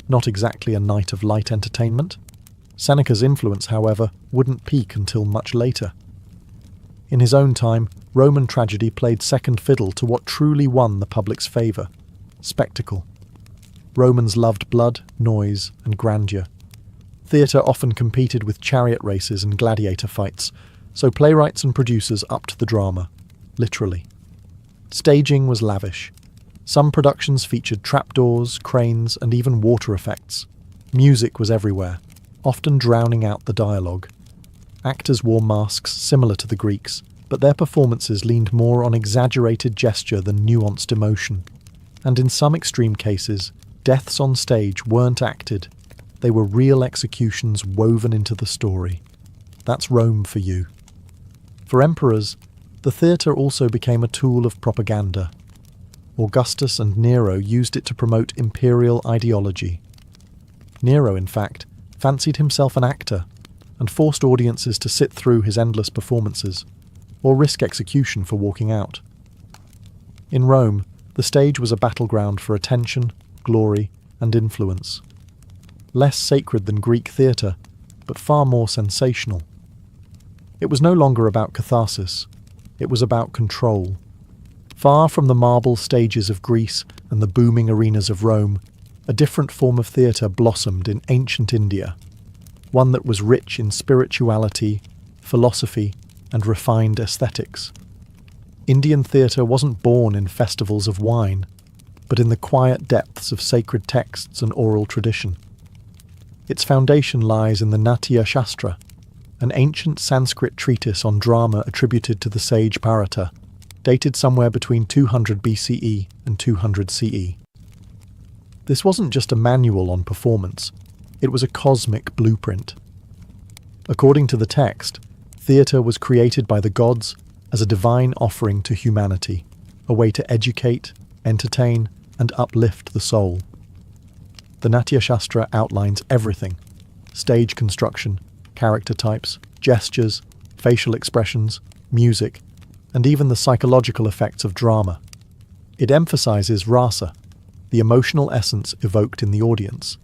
Not exactly a night of light entertainment. Seneca's influence, however, wouldn't peak until much later. In his own time, Roman tragedy played second fiddle to what truly won the public's favour: spectacle. Romans loved blood, noise, and grandeur. Theatre often competed with chariot races and gladiator fights, so playwrights and producers upped the drama, literally. Staging was lavish. Some productions featured trapdoors, cranes, and even water effects. Music was everywhere, often drowning out the dialogue. Actors wore masks similar to the Greeks, but their performances leaned more on exaggerated gesture than nuanced emotion. And in some extreme cases, deaths on stage weren't acted. They were real executions woven into the story. That's Rome for you. For emperors, the theatre also became a tool of propaganda. Augustus and Nero used it to promote imperial ideology. Nero, in fact, fancied himself an actor and forced audiences to sit through his endless performances, or risk execution for walking out. In Rome, the stage was a battleground for attention, glory, and influence. Less sacred than Greek theatre, but far more sensational. It was no longer about catharsis. It was about control. Far from the marble stages of Greece and the booming arenas of Rome, a different form of theatre blossomed in ancient India, one that was rich in spirituality, philosophy, and refined aesthetics. Indian theatre wasn't born in festivals of wine, but in the quiet depths of sacred texts and oral tradition. Its foundation lies in the Natya Shastra, an ancient Sanskrit treatise on drama attributed to the sage Bharata, dated somewhere between 200 BCE and 200 CE. This wasn't just a manual on performance, it was a cosmic blueprint. According to the text, theatre was created by the gods as a divine offering to humanity, a way to educate, entertain, and uplift the soul. The Natya Shastra outlines everything: stage construction, character types, gestures, facial expressions, music, and even the psychological effects of drama. It emphasizes rasa, the emotional essence evoked in the audience.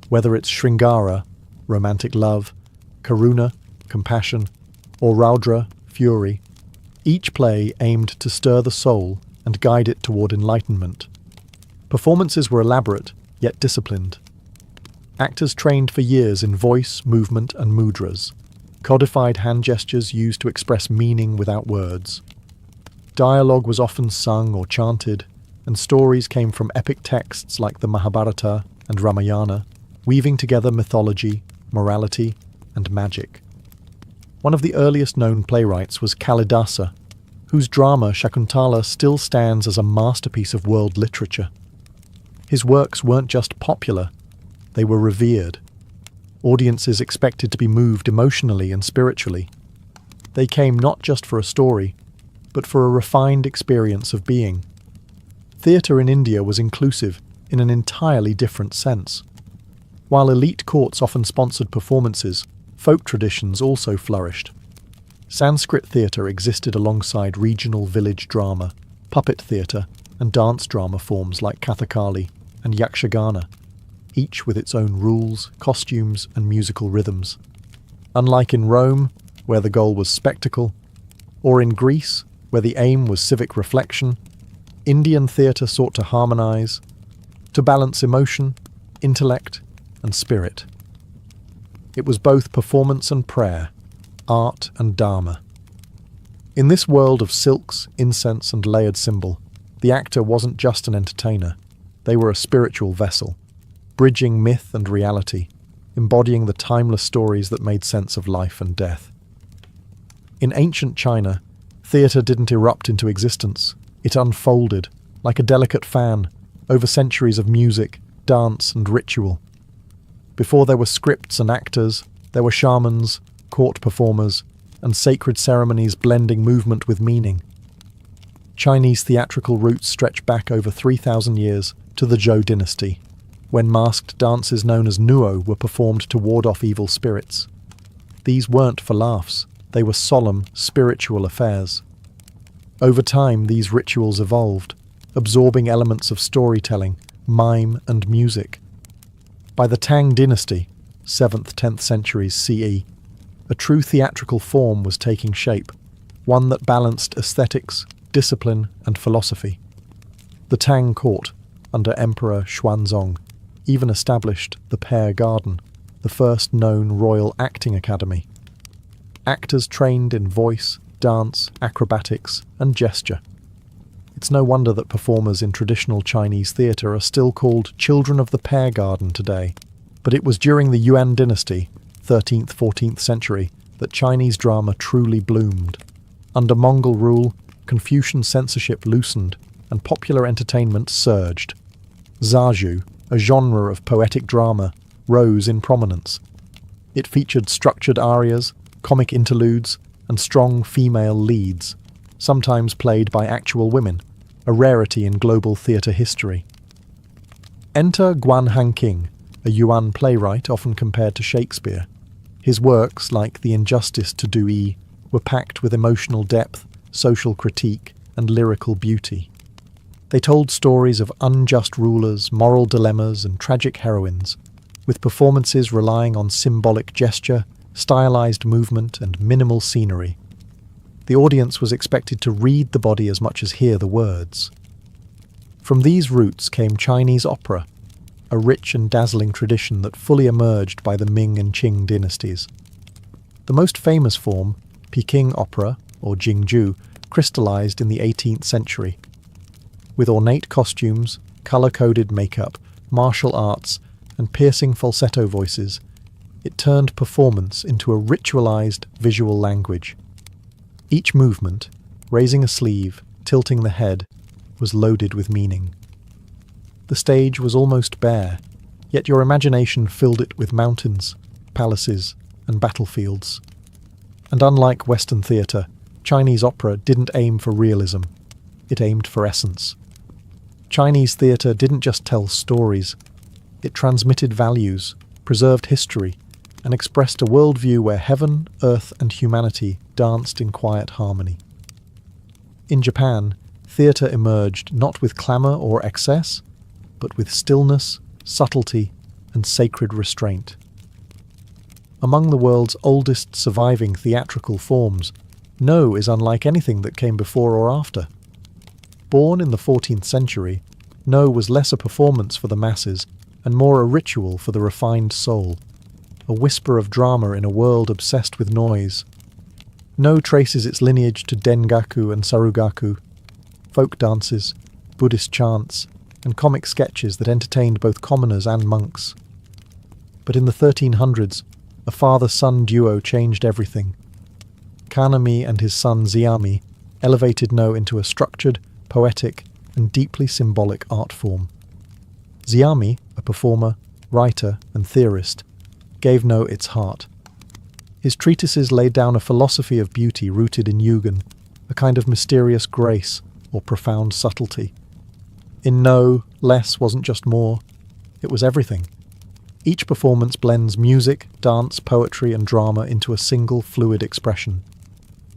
Whether it's Shringara, romantic love, Karuna, compassion, or Raudra, fury, each play aimed to stir the soul and guide it toward enlightenment. Performances were elaborate, yet disciplined. Actors trained for years in voice, movement, and mudras, codified hand gestures used to express meaning without words. Dialogue was often sung or chanted, and stories came from epic texts like the Mahabharata and Ramayana, weaving together mythology, morality, and magic. One of the earliest known playwrights was Kalidasa, whose drama Shakuntala still stands as a masterpiece of world literature. His works weren't just popular, they were revered. Audiences expected to be moved emotionally and spiritually. They came not just for a story, but for a refined experience of being. Theatre in India was inclusive in an entirely different sense. While elite courts often sponsored performances, folk traditions also flourished. Sanskrit theatre existed alongside regional village drama, puppet theatre, and dance drama forms like Kathakali and Yakshagana, each with its own rules, costumes, and musical rhythms. Unlike in Rome, where the goal was spectacle, or in Greece, where the aim was civic reflection, Indian theatre sought to harmonize, to balance emotion, intellect, and spirit. It was both performance and prayer, art and dharma. In this world of silks, incense, and layered symbol, the actor wasn't just an entertainer. They were a spiritual vessel, bridging myth and reality, embodying the timeless stories that made sense of life and death. In ancient China, theatre didn't erupt into existence. It unfolded, like a delicate fan, over centuries of music, dance, and ritual. Before there were scripts and actors, there were shamans, court performers, and sacred ceremonies blending movement with meaning. Chinese theatrical roots stretch back over 3,000 years to the Zhou dynasty, when masked dances known as nuo were performed to ward off evil spirits. These weren't for laughs, they were solemn, spiritual affairs. Over time, these rituals evolved, absorbing elements of storytelling, mime, and music. By the Tang dynasty, 7th–10th centuries CE, a true theatrical form was taking shape, one that balanced aesthetics, discipline, and philosophy. The Tang court, under Emperor Xuanzong, even established the Pear Garden, the first known royal acting academy. Actors trained in voice, dance, acrobatics, and gesture. It's no wonder that performers in traditional Chinese theatre are still called children of the Pear Garden today. But it was during the Yuan dynasty, 13th–14th century, that Chinese drama truly bloomed. Under Mongol rule, Confucian censorship loosened, and popular entertainment surged. Zhazhu, a genre of poetic drama, rose in prominence. It featured structured arias, comic interludes, and strong female leads, sometimes played by actual women, a rarity in global theatre history. Enter Guan Hanqing, a Yuan playwright often compared to Shakespeare. His works, like The Injustice to toBe, were packed with emotional depth, social critique, and lyrical beauty. They told stories of unjust rulers, moral dilemmas, and tragic heroines, with performances relying on symbolic gesture, stylized movement, and minimal scenery. The audience was expected to read the body as much as hear the words. From these roots came Chinese opera, a rich and dazzling tradition that fully emerged by the Ming and Qing dynasties. The most famous form, Peking opera, or Jingju, crystallized in the 18th century. With ornate costumes, color-coded makeup, martial arts, and piercing falsetto voices, it turned performance into a ritualized visual language. Each movement, raising a sleeve, tilting the head, was loaded with meaning. The stage was almost bare, yet your imagination filled it with mountains, palaces, and battlefields. And unlike Western theatre, Chinese opera didn't aim for realism, it aimed for essence. Chinese theatre didn't just tell stories, it transmitted values, preserved history, and expressed a worldview where heaven, earth, and humanity danced in quiet harmony. In Japan, theatre emerged not with clamour or excess, but with stillness, subtlety, and sacred restraint. Among the world's oldest surviving theatrical forms, No is unlike anything that came before or after. Born in the 14th century, No was less a performance for the masses and more a ritual for the refined soul, a whisper of drama in a world obsessed with noise. No traces its lineage to Dengaku and Sarugaku, folk dances, Buddhist chants, and comic sketches that entertained both commoners and monks. But in the 1300s, a father-son duo changed everything. Kanami and his son Xiami elevated No into a structured, poetic, and deeply symbolic art form. Xiami, a performer, writer, and theorist, gave No its heart. His treatises laid down a philosophy of beauty rooted in Yugen, a kind of mysterious grace or profound subtlety. In No, less wasn't just more, it was everything. Each performance blends music, dance, poetry, and drama into a single fluid expression.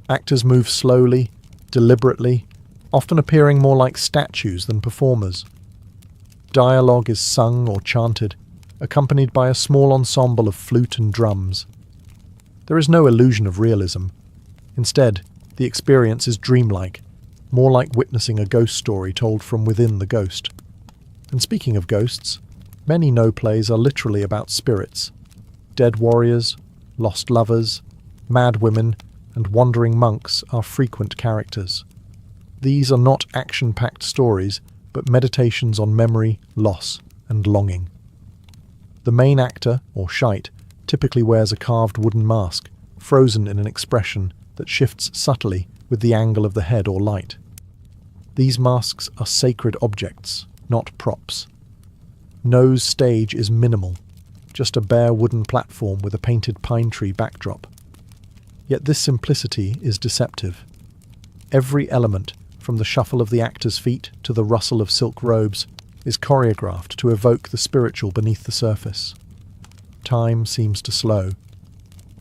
Actors move slowly, deliberately, often appearing more like statues than performers. Dialogue is sung or chanted, accompanied by a small ensemble of flute and drums. There is no illusion of realism. Instead, the experience is dreamlike, more like witnessing a ghost story told from within the ghost. And speaking of ghosts, many No plays are literally about spirits. Dead warriors, lost lovers, mad women, and wandering monks are frequent characters. These are not action-packed stories, but meditations on memory, loss, and longing. The main actor, or shite, typically wears a carved wooden mask, frozen in an expression that shifts subtly with the angle of the head or light. These masks are sacred objects, not props. No's stage is minimal, just a bare wooden platform with a painted pine tree backdrop. Yet this simplicity is deceptive. Every element, from the shuffle of the actor's feet to the rustle of silk robes, is choreographed to evoke the spiritual beneath the surface. Time seems to slow.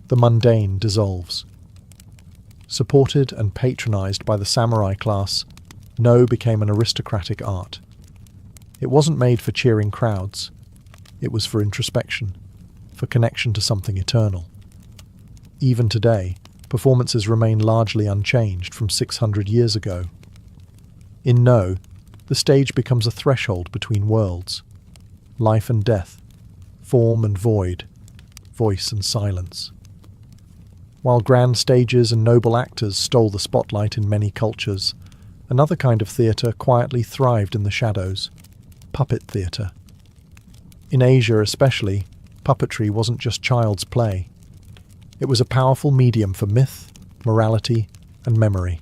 The mundane dissolves. Supported and patronized by the samurai class, No became an aristocratic art. It wasn't made for cheering crowds. It was for introspection, for connection to something eternal. Even today, performances remain largely unchanged from 600 years ago. In No, the stage becomes a threshold between worlds. Life and death, form and void, voice and silence. While grand stages and noble actors stole the spotlight in many cultures, another kind of theatre quietly thrived in the shadows: puppet theatre. In Asia especially, puppetry wasn't just child's play. It was a powerful medium for myth, morality, and memory,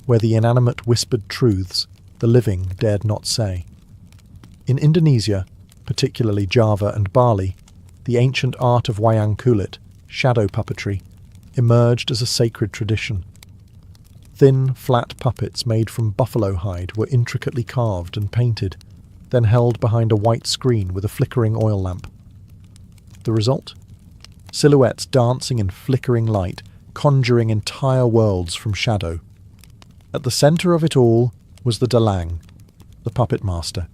where the inanimate whispered truths the living dared not say. In Indonesia, particularly Java and Bali, the ancient art of wayang kulit, shadow puppetry, emerged as a sacred tradition. Thin, flat puppets made from buffalo hide were intricately carved and painted, then held behind a white screen with a flickering oil lamp. The result? Silhouettes dancing in flickering light, conjuring entire worlds from shadow. At the centre of it all was the dalang, the puppet master.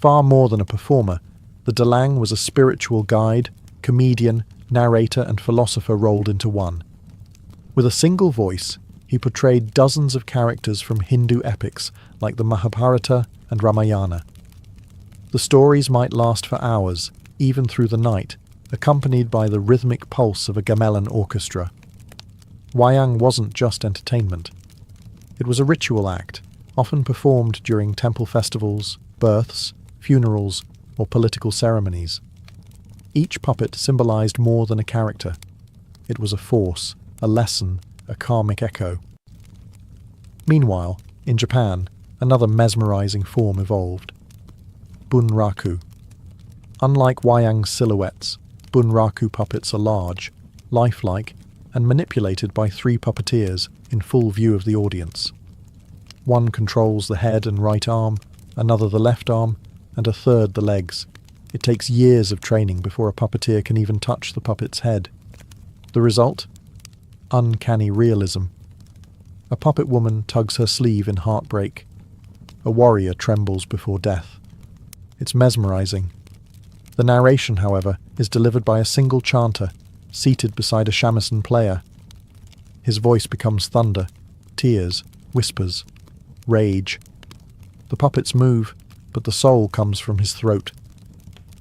Far more than a performer, the dalang was a spiritual guide, comedian, narrator and philosopher rolled into one. With a single voice, he portrayed dozens of characters from Hindu epics like the Mahabharata and Ramayana. The stories might last for hours, even through the night, accompanied by the rhythmic pulse of a gamelan orchestra. Wayang wasn't just entertainment. It was a ritual act, often performed during temple festivals, births, funerals, or political ceremonies. Each puppet symbolized more than a character. It was a force, a lesson, a karmic echo. Meanwhile, in Japan, another mesmerizing form evolved: bunraku. Unlike wayang's silhouettes, bunraku puppets are large, lifelike, and manipulated by 3 puppeteers in full view of the audience. One controls the head and right arm, another the left arm, and a third the legs. It takes years of training before a puppeteer can even touch the puppet's head. The result? Uncanny realism. A puppet woman tugs her sleeve in heartbreak. A warrior trembles before death. It's mesmerizing. The narration, however, is delivered by a single chanter, seated beside a shamisen player. His voice becomes thunder, tears, whispers, rage. The puppets move, but the soul comes from his throat.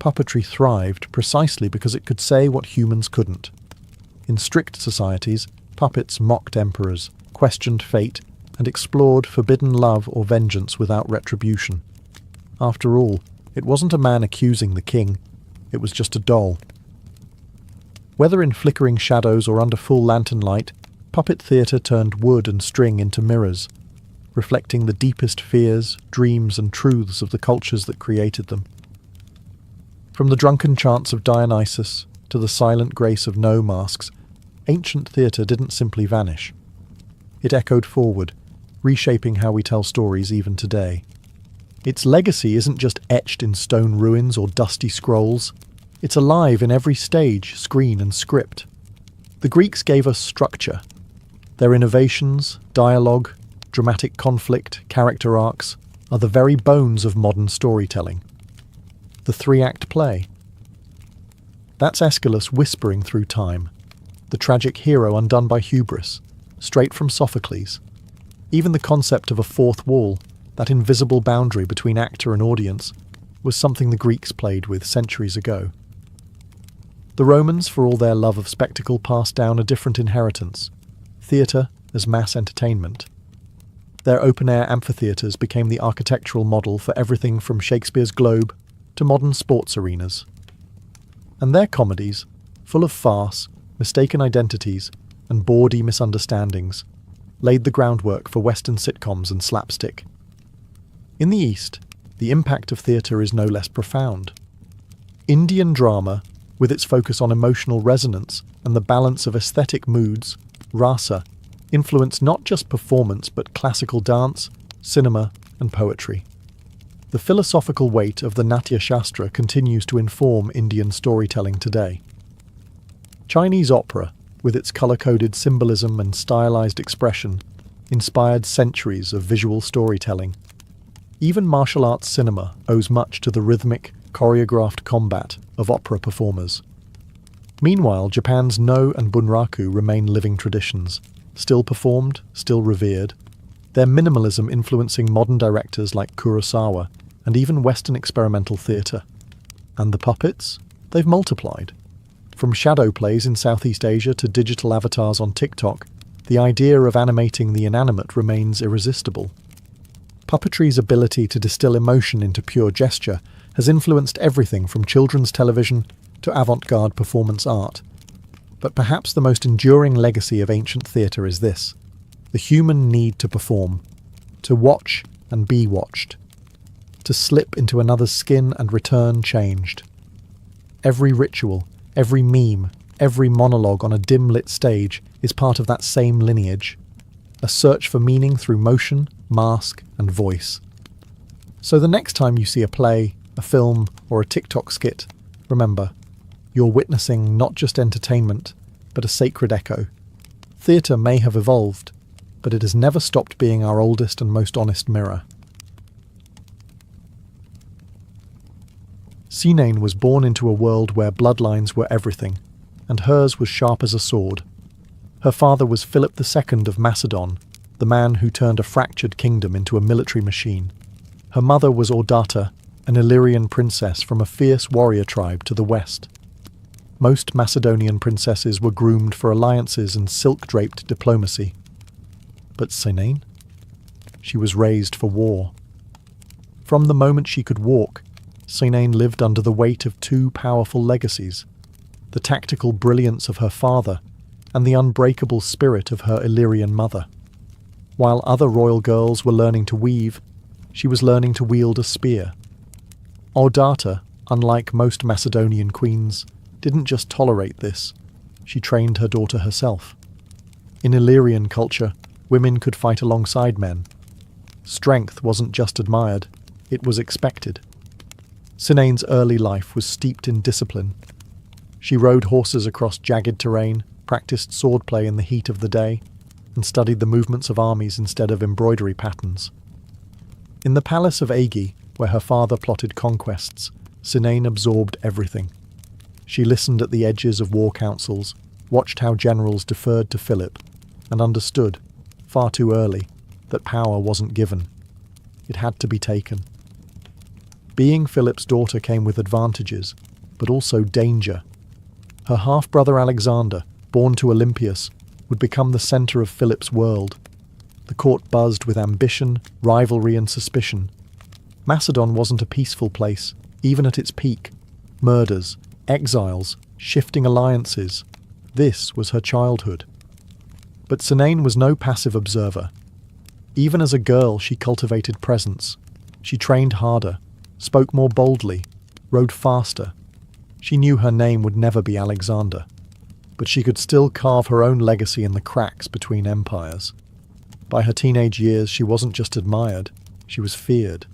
Puppetry thrived precisely because it could say what humans couldn't. In strict societies, puppets mocked emperors, questioned fate, and explored forbidden love or vengeance without retribution. After all, it wasn't a man accusing the king, it was just a doll. Whether in flickering shadows or under full lantern light, puppet theatre turned wood and string into mirrors, reflecting the deepest fears, dreams, and truths of the cultures that created them. From the drunken chants of Dionysus to the silent grace of No masks, ancient theatre didn't simply vanish. It echoed forward, reshaping how we tell stories even today. Its legacy isn't just etched in stone ruins or dusty scrolls. It's alive in every stage, screen, and script. The Greeks gave us structure. Their innovations, dialogue, dramatic conflict, character arcs, are the very bones of modern storytelling. The three-act play. That's Aeschylus whispering through time, the tragic hero undone by hubris, straight from Sophocles. Even the concept of a fourth wall, that invisible boundary between actor and audience, was something the Greeks played with centuries ago. The Romans, for all their love of spectacle, passed down a different inheritance: theatre as mass entertainment. Their open-air amphitheatres became the architectural model for everything from Shakespeare's Globe to modern sports arenas. And their comedies, full of farce, mistaken identities, and bawdy misunderstandings, laid the groundwork for Western sitcoms and slapstick. In the East, the impact of theatre is no less profound. Indian drama, with its focus on emotional resonance and the balance of aesthetic moods, rasa, influenced not just performance but classical dance, cinema, and poetry. The philosophical weight of the Natya Shastra continues to inform Indian storytelling today. Chinese opera, with its colour-coded symbolism and stylized expression, inspired centuries of visual storytelling. Even martial arts cinema owes much to the rhythmic, choreographed combat of opera performers. Meanwhile, Japan's No and Bunraku remain living traditions, still performed, still revered, their minimalism influencing modern directors like Kurosawa and even Western experimental theatre. And the puppets? They've multiplied. From shadow plays in Southeast Asia to digital avatars on TikTok, the idea of animating the inanimate remains irresistible. Puppetry's ability to distill emotion into pure gesture has influenced everything from children's television to avant-garde performance art. But perhaps the most enduring legacy of ancient theatre is this: the human need to perform, to watch and be watched, to slip into another's skin and return changed. Every ritual, every meme, every monologue on a dim-lit stage is part of that same lineage, a search for meaning through motion, mask, and voice. So the next time you see a play, a film, or a TikTok skit, remember, you're witnessing not just entertainment, but a sacred echo. Theatre may have evolved, but it has never stopped being our oldest and most honest mirror. Sinane was born into a world where bloodlines were everything, and hers was sharp as a sword. Her father was Philip II of Macedon, the man who turned a fractured kingdom into a military machine. Her mother was Ordata, an Illyrian princess from a fierce warrior tribe to the west. Most Macedonian princesses were groomed for alliances and silk-draped diplomacy. But Sinane? She was raised for war. From the moment she could walk, Sinane lived under the weight of two powerful legacies: the tactical brilliance of her father and the unbreakable spirit of her Illyrian mother. While other royal girls were learning to weave, she was learning to wield a spear. Ordata, unlike most Macedonian queens, didn't just tolerate this, she trained her daughter herself. In Illyrian culture, women could fight alongside men. Strength wasn't just admired, it was expected. Sinane's early life was steeped in discipline. She rode horses across jagged terrain, practiced swordplay in the heat of the day, and studied the movements of armies instead of embroidery patterns. In the palace of Aegi, where her father plotted conquests, Sinane absorbed everything. She listened at the edges of war councils, watched how generals deferred to Philip, and understood, far too early, that power wasn't given. It had to be taken. Being Philip's daughter came with advantages, but also danger. Her half-brother Alexander, born to Olympias, would become the centre of Philip's world. The court buzzed with ambition, rivalry, and suspicion. Macedon wasn't a peaceful place, even at its peak. Murders, exiles, shifting alliances. This was her childhood. But Sinane was no passive observer. Even as a girl, she cultivated presence. She trained harder, spoke more boldly, rode faster. She knew her name would never be Alexander, but she could still carve her own legacy in the cracks between empires. By her teenage years, she wasn't just admired, she was feared.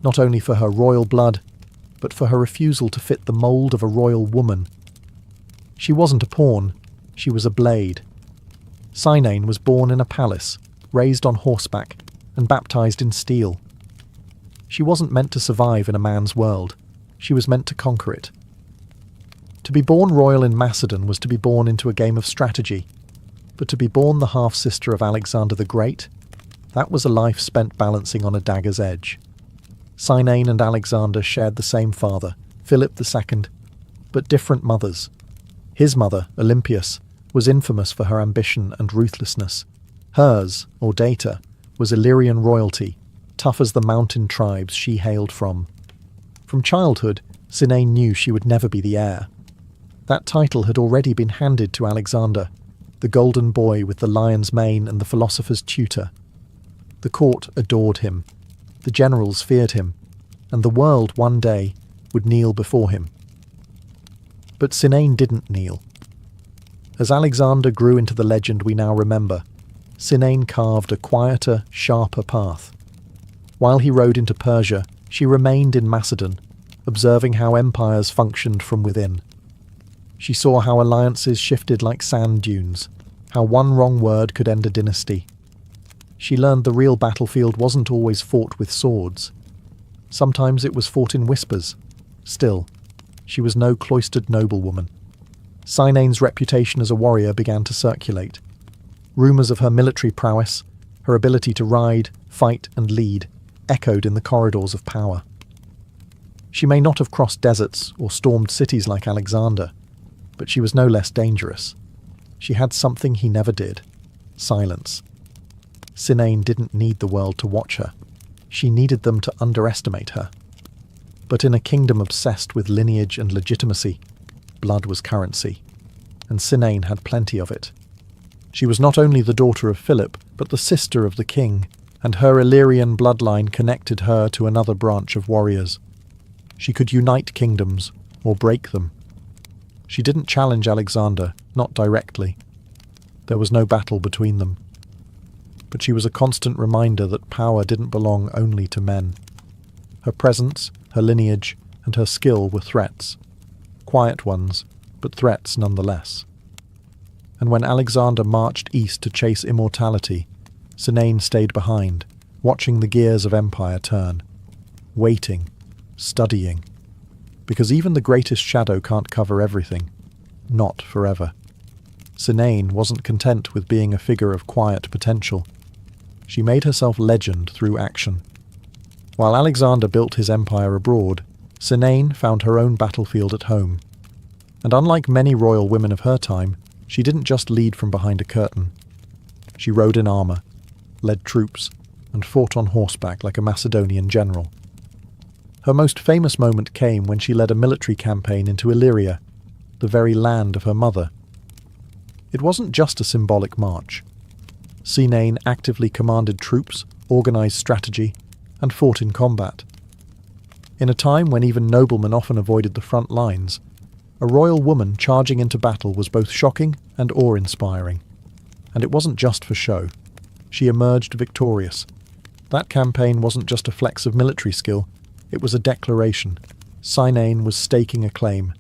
Not only for her royal blood, but for her refusal to fit the mould of a royal woman. She wasn't a pawn, she was a blade. Sinane was born in a palace, raised on horseback, and baptized in steel. She wasn't meant to survive in a man's world. She was meant to conquer it. To be born royal in Macedon was to be born into a game of strategy, but to be born the half-sister of Alexander the Great, that was a life spent balancing on a dagger's edge. Cynain and Alexander shared the same father, Philip II, but different mothers. His mother, Olympias, was infamous for her ambition and ruthlessness. Hers, or Data, was Illyrian royalty, tough as the mountain tribes she hailed from. From childhood, Cynain knew she would never be the heir. That title had already been handed to Alexander, the golden boy with the lion's mane and the philosopher's tutor. The court adored him, the generals feared him, and the world one day would kneel before him. But Cynain didn't kneel. As Alexander grew into the legend we now remember, Cynain carved a quieter, sharper path. While he rode into Persia, she remained in Macedon, observing how empires functioned from within. She saw how alliances shifted like sand dunes, how one wrong word could end a dynasty. She learned the real battlefield wasn't always fought with swords. Sometimes it was fought in whispers. Still, she was no cloistered noblewoman. Cynain's reputation as a warrior began to circulate. Rumours of her military prowess, her ability to ride, fight and lead, echoed in the corridors of power. She may not have crossed deserts or stormed cities like Alexander, but she was no less dangerous. She had something he never did: silence. Cynain didn't need the world to watch her. She needed them to underestimate her. But in a kingdom obsessed with lineage and legitimacy, blood was currency, and Cynain had plenty of it. She was not only the daughter of Philip, but the sister of the king, and her Illyrian bloodline connected her to another branch of warriors. She could unite kingdoms, or break them. She didn't challenge Alexander, not directly. There was no battle between them. But she was a constant reminder that power didn't belong only to men. Her presence, her lineage, and her skill were threats. Quiet ones, but threats nonetheless. And when Alexander marched east to chase immortality, Cynain stayed behind, watching the gears of empire turn. Waiting, studying. Because even the greatest shadow can't cover everything. Not forever. Cynain wasn't content with being a figure of quiet potential. She made herself legend through action. While Alexander built his empire abroad, Cynain found her own battlefield at home. And unlike many royal women of her time, she didn't just lead from behind a curtain. She rode in armour, led troops, and fought on horseback like a Macedonian general. Her most famous moment came when she led a military campaign into Illyria, the very land of her mother. It wasn't just a symbolic march. Cynain actively commanded troops, organised strategy, and fought in combat. In a time when even noblemen often avoided the front lines, a royal woman charging into battle was both shocking and awe-inspiring. And it wasn't just for show. She emerged victorious. That campaign wasn't just a flex of military skill, it was a declaration. Cynain was staking a claim.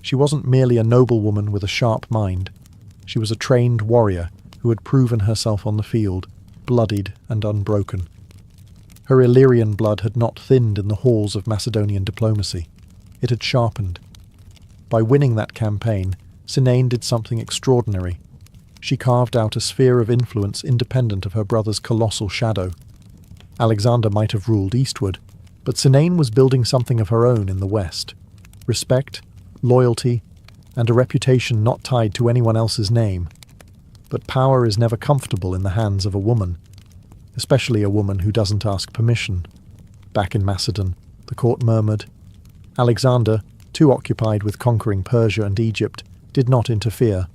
She wasn't merely a noblewoman with a sharp mind. She was a trained warrior who had proven herself on the field, bloodied and unbroken. Her Illyrian blood had not thinned in the halls of Macedonian diplomacy. It had sharpened. By winning that campaign, Cynain did something extraordinary. She carved out a sphere of influence independent of her brother's colossal shadow. Alexander might have ruled eastward, but Cynain was building something of her own in the west. Respect, loyalty, and a reputation not tied to anyone else's name. But power is never comfortable in the hands of a woman, especially a woman who doesn't ask permission. Back in Macedon, the court murmured. Alexander, too occupied with conquering Persia and Egypt, did not interfere.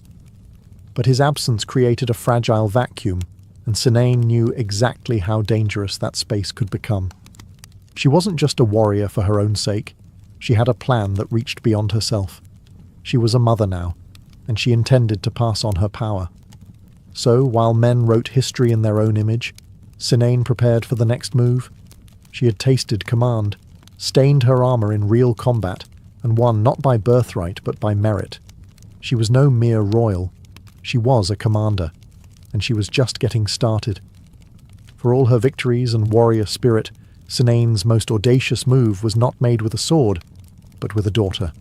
But his absence created a fragile vacuum, and Cynain knew exactly how dangerous that space could become. She wasn't just a warrior for her own sake. She had a plan that reached beyond herself. She was a mother now, and she intended to pass on her power. So, while men wrote history in their own image, Cynain prepared for the next move. She had tasted command, stained her armour in real combat, and won not by birthright but by merit. She was no mere royal. She was a commander, and she was just getting started. For all her victories and warrior spirit, Sinane's most audacious move was not made with a sword, but with a daughter.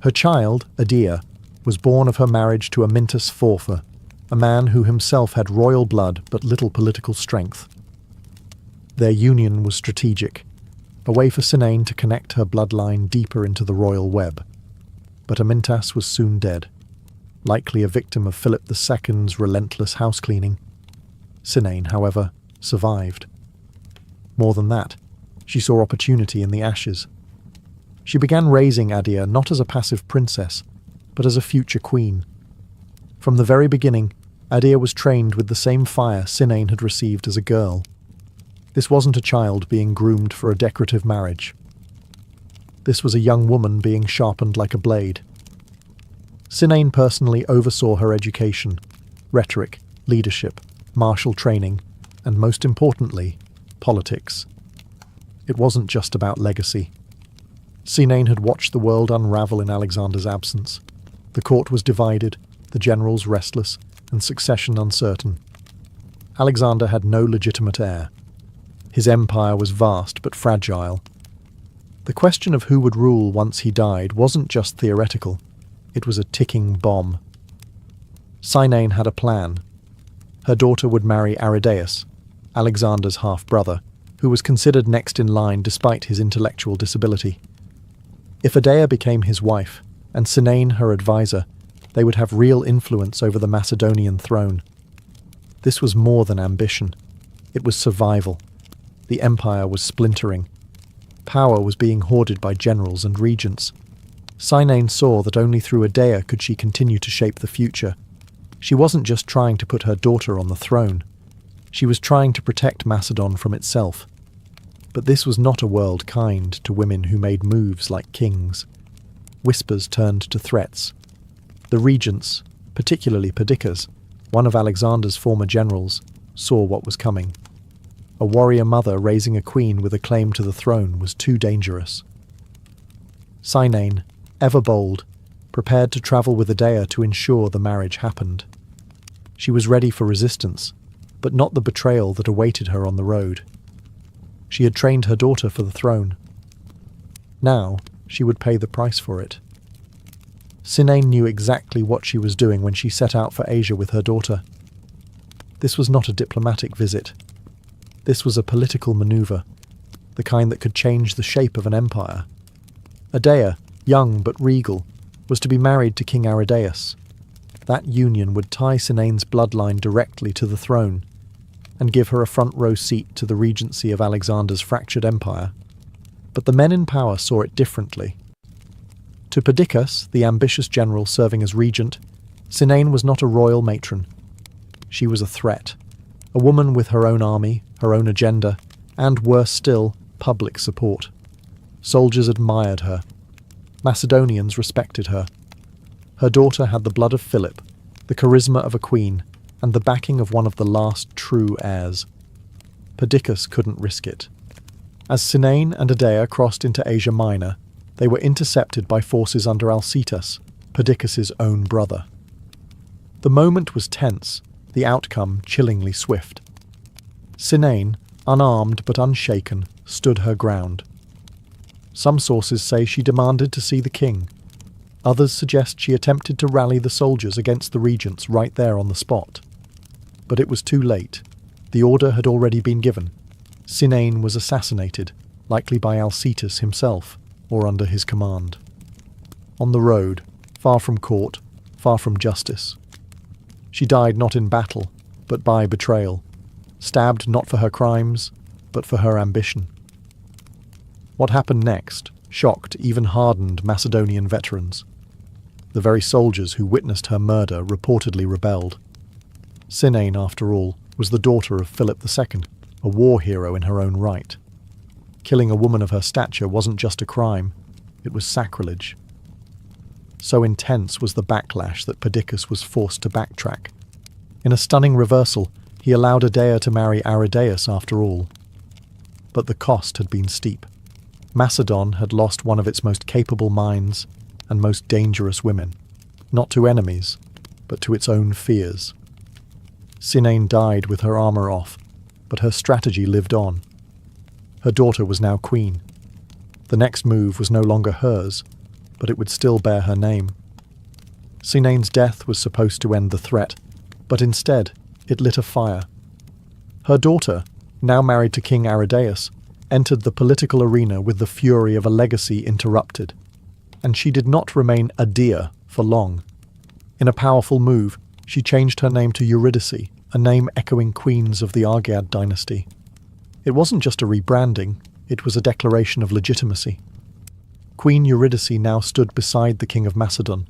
Her child, Adea, was born of her marriage to Amyntas Forfa, a man who himself had royal blood but little political strength. Their union was strategic, a way for Sinane to connect her bloodline deeper into the royal web. But Amyntas was soon dead, likely a victim of Philip II's relentless housecleaning. Sinane, however, survived. More than that, she saw opportunity in the ashes. She began raising Adea not as a passive princess, but as a future queen. From the very beginning, Adea was trained with the same fire Sinane had received as a girl. This wasn't a child being groomed for a decorative marriage. This was a young woman being sharpened like a blade. Sinane personally oversaw her education, rhetoric, leadership, martial training, and most importantly, politics. It wasn't just about legacy. Sinane had watched the world unravel in Alexander's absence. The court was divided, the generals restless, and succession uncertain. Alexander had no legitimate heir. His empire was vast but fragile. The question of who would rule once he died wasn't just theoretical, it was a ticking bomb. Sinane had a plan. Her daughter would marry Aridaeus, Alexander's half-brother, who was considered next in line despite his intellectual disability. If Adea became his wife, and Sinane her advisor, they would have real influence over the Macedonian throne. This was more than ambition. It was survival. The empire was splintering. Power was being hoarded by generals and regents. Sinane saw that only through Adea could she continue to shape the future. She wasn't just trying to put her daughter on the throne. She was trying to protect Macedon from itself. But this was not a world kind to women who made moves like kings. Whispers turned to threats. The regents, particularly Perdiccas, one of Alexander's former generals, saw what was coming. A warrior mother raising a queen with a claim to the throne was too dangerous. Sinane, ever bold, prepared to travel with Adea to ensure the marriage happened. She was ready for resistance, but not the betrayal that awaited her on the road. She had trained her daughter for the throne. Now she would pay the price for it. Sinane knew exactly what she was doing when she set out for Asia with her daughter. This was not a diplomatic visit. This was a political maneuver, the kind that could change the shape of an empire. Adea, young but regal, was to be married to King Aridaeus. That union would tie Sinane's bloodline directly to the throne, and give her a front-row seat to the regency of Alexander's fractured empire. But the men in power saw it differently. To Perdiccas, the ambitious general serving as regent, Sinane was not a royal matron. She was a threat, a woman with her own army, her own agenda, and, worse still, public support. Soldiers admired her. Macedonians respected her. Her daughter had the blood of Philip, the charisma of a queen, and the backing of one of the last true heirs. Perdiccas couldn't risk it. As Sinane and Adea crossed into Asia Minor, they were intercepted by forces under Alcetus, Perdiccas's own brother. The moment was tense, the outcome chillingly swift. Sinane, unarmed but unshaken, stood her ground. Some sources say she demanded to see the king. Others suggest she attempted to rally the soldiers against the regents right there on the spot. But it was too late. The order had already been given. Sinane was assassinated, likely by Alcetus himself, or under his command. On the road, far from court, far from justice. She died not in battle, but by betrayal, stabbed not for her crimes, but for her ambition. What happened next shocked even hardened Macedonian veterans. The very soldiers who witnessed her murder reportedly rebelled. Sinane, after all, was the daughter of Philip II, a war hero in her own right. Killing a woman of her stature wasn't just a crime, it was sacrilege. So intense was the backlash that Perdiccas was forced to backtrack. In a stunning reversal, he allowed Adea to marry Aridaeus after all. But the cost had been steep. Macedon had lost one of its most capable minds and most dangerous women, not to enemies, but to its own fears. Sinane died with her armour off, but her strategy lived on. Her daughter was now queen. The next move was no longer hers, but it would still bear her name. Sinane's death was supposed to end the threat, but instead it lit a fire. Her daughter, now married to King Aridaeus, entered the political arena with the fury of a legacy interrupted, and she did not remain a dear for long. In a powerful move, she changed her name to Eurydice, a name echoing queens of the Argead dynasty. It wasn't just a rebranding, it was a declaration of legitimacy. Queen Eurydice now stood beside the King of Macedon,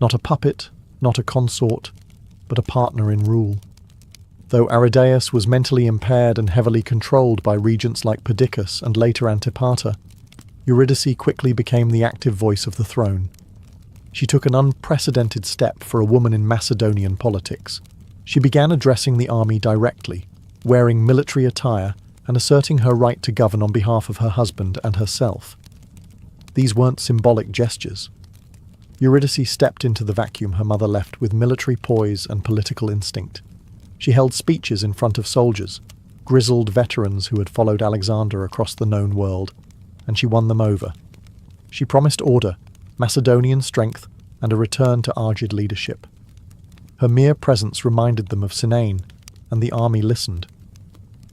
not a puppet, not a consort, but a partner in rule. Though Aridaeus was mentally impaired and heavily controlled by regents like Perdiccas and later Antipater, Eurydice quickly became the active voice of the throne. She took an unprecedented step for a woman in Macedonian politics. She began addressing the army directly, wearing military attire and asserting her right to govern on behalf of her husband and herself. These weren't symbolic gestures. Eurydice stepped into the vacuum her mother left with military poise and political instinct. She held speeches in front of soldiers, grizzled veterans who had followed Alexander across the known world, and she won them over. She promised order, Macedonian strength, and a return to Argead leadership. Her mere presence reminded them of Sinane, and the army listened.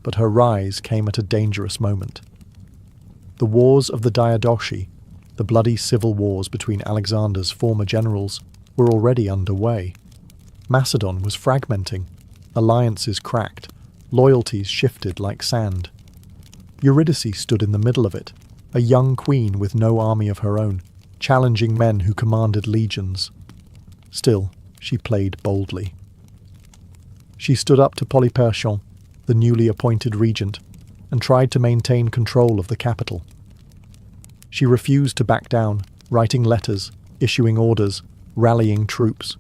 But her rise came at a dangerous moment. The wars of the Diadochi, the bloody civil wars between Alexander's former generals, were already underway. Macedon was fragmenting, alliances cracked, loyalties shifted like sand. Eurydice stood in the middle of it, a young queen with no army of her own, challenging men who commanded legions. Still, she played boldly. She stood up to Polyperchon, the newly appointed regent, and tried to maintain control of the capital. She refused to back down, writing letters, issuing orders, rallying troops.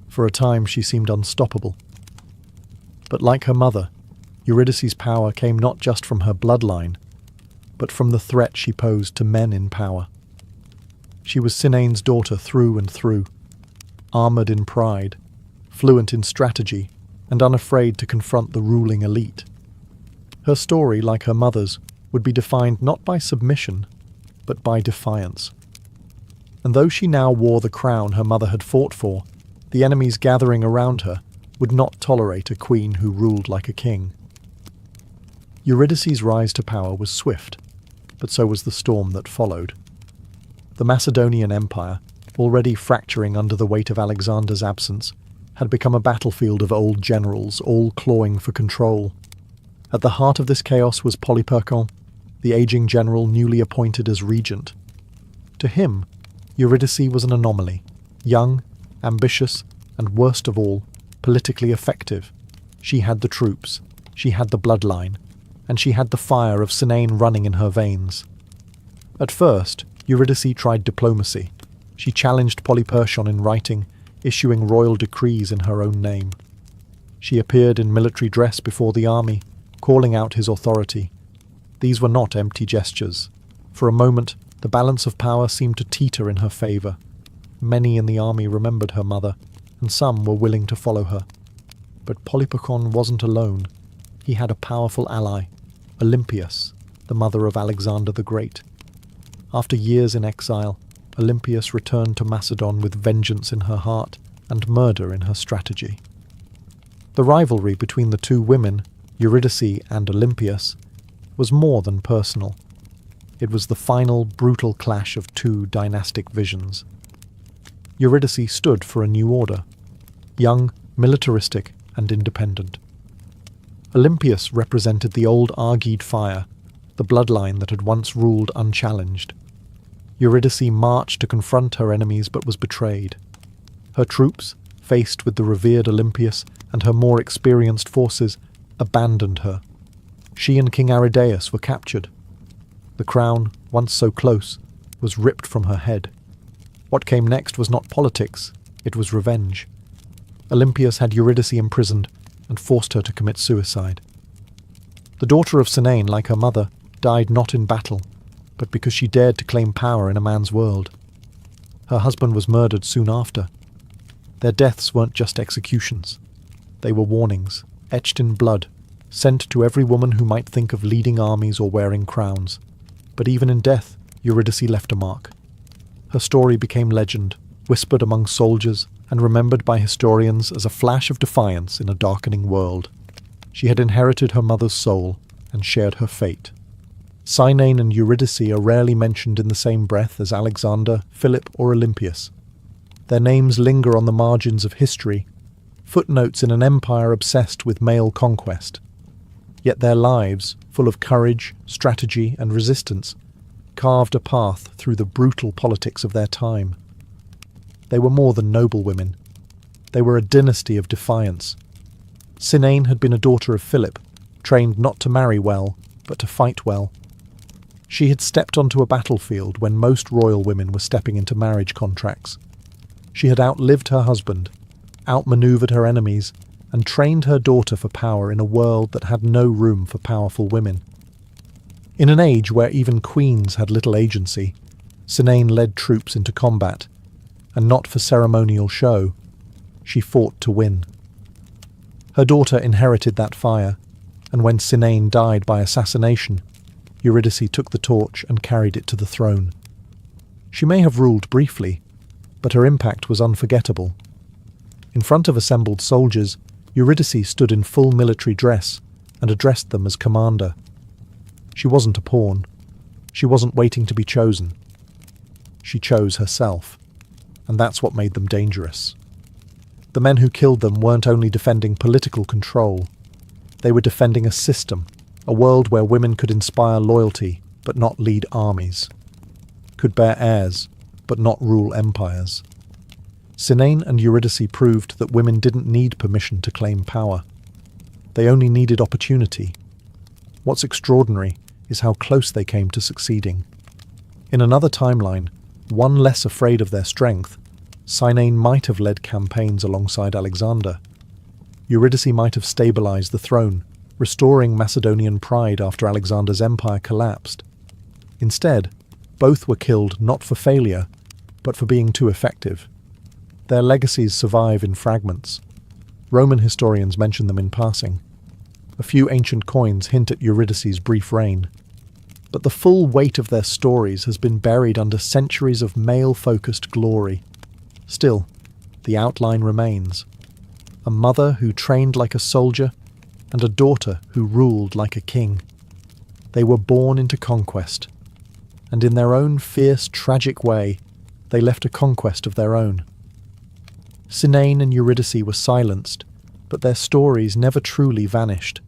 For a time she seemed unstoppable. But like her mother, Eurydice's power came not just from her bloodline, but from the threat she posed to men in power. She was Sinane's daughter through and through, armoured in pride, fluent in strategy, and unafraid to confront the ruling elite. Her story, like her mother's, would be defined not by submission, but by defiance. And though she now wore the crown her mother had fought for, the enemies gathering around her would not tolerate a queen who ruled like a king. Eurydice's rise to power was swift, but so was the storm that followed. The Macedonian Empire, already fracturing under the weight of Alexander's absence, had become a battlefield of old generals, all clawing for control. At the heart of this chaos was Polyperchon, the aging general newly appointed as regent. To him, Eurydice was an anomaly, young, ambitious, and worst of all, politically effective. She had the troops, she had the bloodline, and she had the fire of Sinane running in her veins. At first, Eurydice tried diplomacy. She challenged Polyperchon in writing, issuing royal decrees in her own name. She appeared in military dress before the army, calling out his authority. These were not empty gestures. For a moment, the balance of power seemed to teeter in her favour. Many in the army remembered her mother, and some were willing to follow her. But Polyperchon wasn't alone. He had a powerful ally, Olympias, the mother of Alexander the Great. After years in exile, Olympias returned to Macedon with vengeance in her heart and murder in her strategy. The rivalry between the two women, Eurydice and Olympias, was more than personal. It was the final brutal clash of two dynastic visions. Eurydice stood for a new order, young, militaristic, and independent. Olympias represented the old Argead fire, the bloodline that had once ruled unchallenged. Eurydice marched to confront her enemies but was betrayed. Her troops, faced with the revered Olympias and her more experienced forces, abandoned her. She and King Aridaeus were captured. The crown, once so close, was ripped from her head. What came next was not politics, it was revenge. Olympias had Eurydice imprisoned and forced her to commit suicide. The daughter of Sinane, like her mother, died not in battle, but because she dared to claim power in a man's world. Her husband was murdered soon after. Their deaths weren't just executions. They were warnings, etched in blood, sent to every woman who might think of leading armies or wearing crowns. But even in death, Eurydice left a mark. Her story became legend, whispered among soldiers, and remembered by historians as a flash of defiance in a darkening world. She had inherited her mother's soul and shared her fate. Cynain and Eurydice are rarely mentioned in the same breath as Alexander, Philip, or Olympias. Their names linger on the margins of history, footnotes in an empire obsessed with male conquest. Yet their lives, full of courage, strategy, and resistance, carved a path through the brutal politics of their time. They were more than noble women. They were a dynasty of defiance. Cynain had been a daughter of Philip, trained not to marry well, but to fight well. She had stepped onto a battlefield when most royal women were stepping into marriage contracts. She had outlived her husband, outmaneuvered her enemies, and trained her daughter for power in a world that had no room for powerful women. In an age where even queens had little agency, Cynain led troops into combat, and not for ceremonial show. She fought to win. Her daughter inherited that fire, and when Cynain died by assassination, Eurydice took the torch and carried it to the throne. She may have ruled briefly, but her impact was unforgettable. In front of assembled soldiers, Eurydice stood in full military dress and addressed them as commander. She wasn't a pawn. She wasn't waiting to be chosen. She chose herself, and that's what made them dangerous. The men who killed them weren't only defending political control. They were defending a system, a world where women could inspire loyalty but not lead armies, could bear heirs but not rule empires. Cynain and Eurydice proved that women didn't need permission to claim power. They only needed opportunity. What's extraordinary is how close they came to succeeding. In another timeline, one less afraid of their strength, Cynain might have led campaigns alongside Alexander. Eurydice might have stabilized the throne, restoring Macedonian pride after Alexander's empire collapsed. Instead, both were killed not for failure, but for being too effective. Their legacies survive in fragments. Roman historians mention them in passing. A few ancient coins hint at Eurydice's brief reign. But the full weight of their stories has been buried under centuries of male-focused glory. Still, the outline remains. A mother who trained like a soldier, and a daughter who ruled like a king. They were born into conquest, and in their own fierce, tragic way, they left a conquest of their own. Cynain and Eurydice were silenced, but their stories never truly vanished.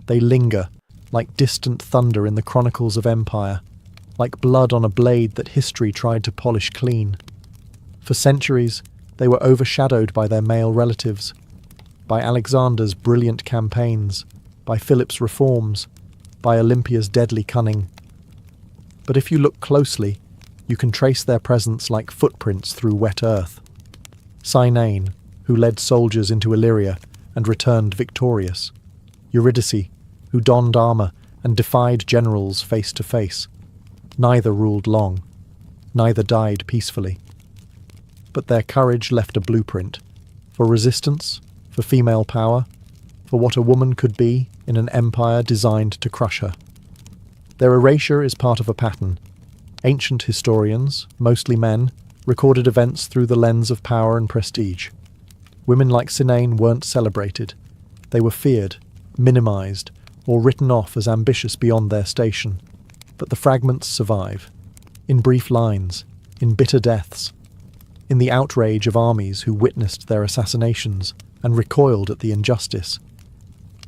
They linger, like distant thunder in the chronicles of empire, like blood on a blade that history tried to polish clean. For centuries, they were overshadowed by their male relatives, by Alexander's brilliant campaigns, by Philip's reforms, by Olympia's deadly cunning. But if you look closely, you can trace their presence like footprints through wet earth. Cynain, who led soldiers into Illyria and returned victorious. Eurydice, who donned armour and defied generals face to face. Neither ruled long. Neither died peacefully. But their courage left a blueprint for resistance, for female power, for what a woman could be in an empire designed to crush her. Their erasure is part of a pattern. Ancient historians, mostly men, recorded events through the lens of power and prestige. Women like Cynain weren't celebrated. They were feared, minimized, or written off as ambitious beyond their station. But the fragments survive. In brief lines, in bitter deaths, in the outrage of armies who witnessed their assassinations and recoiled at the injustice.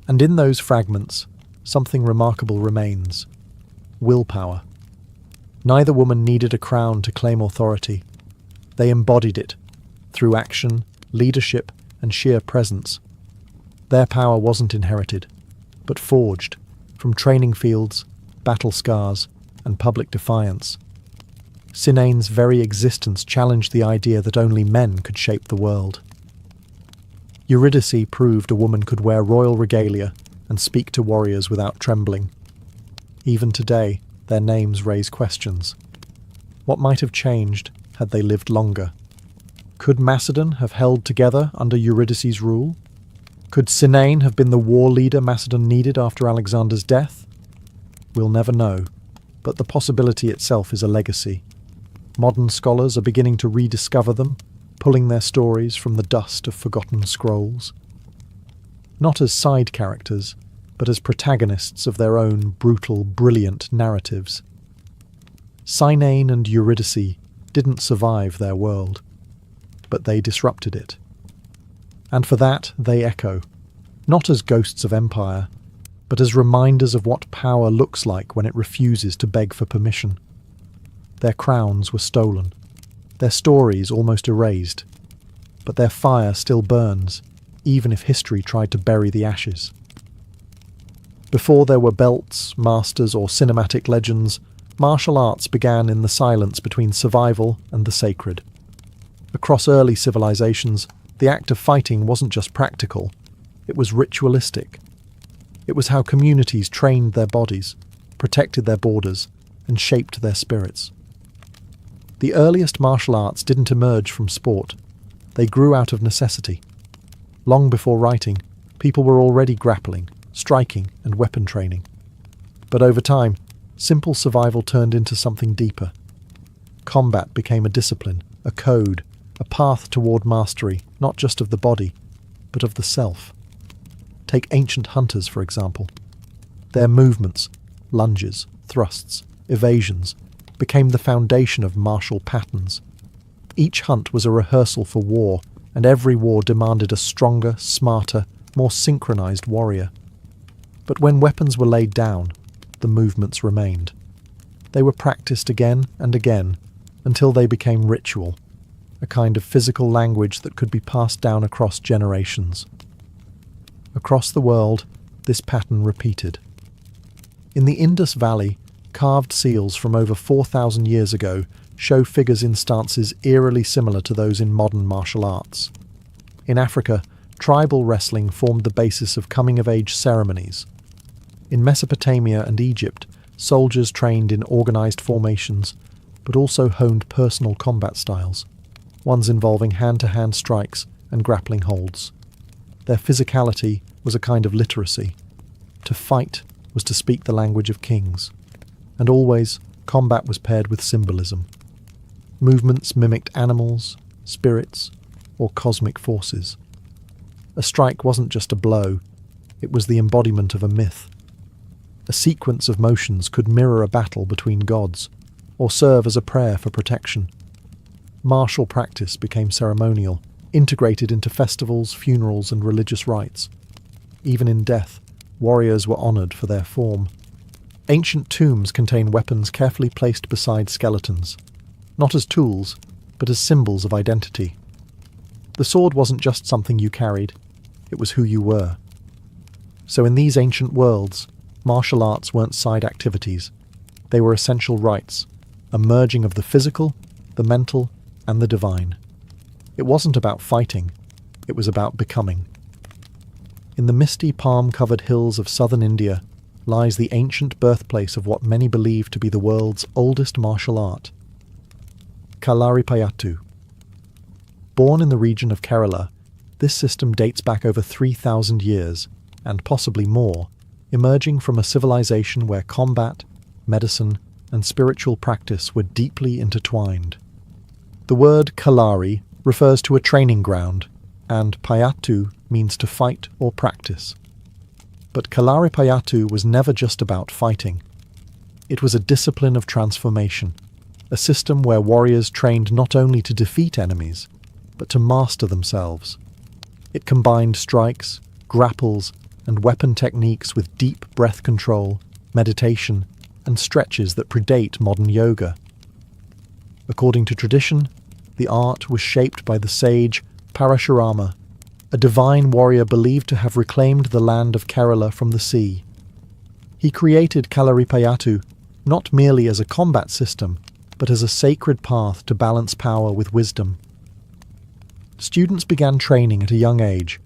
And in those fragments, something remarkable remains. Willpower. Neither woman needed a crown to claim authority. They embodied it, through action, leadership, and sheer presence. Their power wasn't inherited, but forged, from training fields, battle scars, and public defiance. Cynain's very existence challenged the idea that only men could shape the world. Eurydice proved a woman could wear royal regalia and speak to warriors without trembling. Even today, their names raise questions. What might have changed had they lived longer? Could Macedon have held together under Eurydice's rule? Could Sinane have been the war leader Macedon needed after Alexander's death? We'll never know, but the possibility itself is a legacy. Modern scholars are beginning to rediscover them, pulling their stories from the dust of forgotten scrolls. Not as side characters, but as protagonists of their own brutal, brilliant narratives. Sinane and Eurydice didn't survive their world, but they disrupted it. And for that they echo, not as ghosts of empire, but as reminders of what power looks like when it refuses to beg for permission. Their crowns were stolen, their stories almost erased, but their fire still burns, even if history tried to bury the ashes. Before there were belts, masters, or cinematic legends, martial arts began in the silence between survival and the sacred. Across early civilizations, the act of fighting wasn't just practical, it was ritualistic. It was how communities trained their bodies, protected their borders, and shaped their spirits. The earliest martial arts didn't emerge from sport. They grew out of necessity. Long before writing, people were already grappling, striking, and weapon training. But over time, simple survival turned into something deeper. Combat became a discipline, a code, a path toward mastery, not just of the body, but of the self. Take ancient hunters, for example. Their movements, lunges, thrusts, evasions, became the foundation of martial patterns. Each hunt was a rehearsal for war, and every war demanded a stronger, smarter, more synchronized warrior. But when weapons were laid down, the movements remained. They were practiced again and again, until they became ritual, a kind of physical language that could be passed down across generations. Across the world, this pattern repeated. In the Indus Valley, carved seals from over 4,000 years ago show figures in stances eerily similar to those in modern martial arts. In Africa, tribal wrestling formed the basis of coming-of-age ceremonies. In Mesopotamia and Egypt, soldiers trained in organized formations, but also honed personal combat styles, ones involving hand-to-hand strikes and grappling holds. Their physicality was a kind of literacy. To fight was to speak the language of kings. And always, combat was paired with symbolism. Movements mimicked animals, spirits, or cosmic forces. A strike wasn't just a blow, it was the embodiment of a myth. A sequence of motions could mirror a battle between gods, or serve as a prayer for protection. Martial practice became ceremonial, integrated into festivals, funerals, and religious rites. Even in death, warriors were honoured for their form. Ancient tombs contain weapons carefully placed beside skeletons, not as tools, but as symbols of identity. The sword wasn't just something you carried, it was who you were. So in these ancient worlds, martial arts weren't side activities. They were essential rites, a merging of the physical, the mental, and the divine. It wasn't about fighting, it was about becoming. In the misty palm-covered hills of southern India lies the ancient birthplace of what many believe to be the world's oldest martial art, Kalaripayattu. Born in the region of Kerala, this system dates back over 3,000 years, and possibly more, emerging from a civilization where combat, medicine, and spiritual practice were deeply intertwined. The word Kalari refers to a training ground, and Payattu means to fight or practice. But Kalaripayattu was never just about fighting. It was a discipline of transformation, a system where warriors trained not only to defeat enemies, but to master themselves. It combined strikes, grapples, and weapon techniques with deep breath control, meditation, and stretches that predate modern yoga. According to tradition, the art was shaped by the sage Parashurama, a divine warrior believed to have reclaimed the land of Kerala from the sea. He created Kalaripayattu not merely as a combat system, but as a sacred path to balance power with wisdom. Students began training at a young age,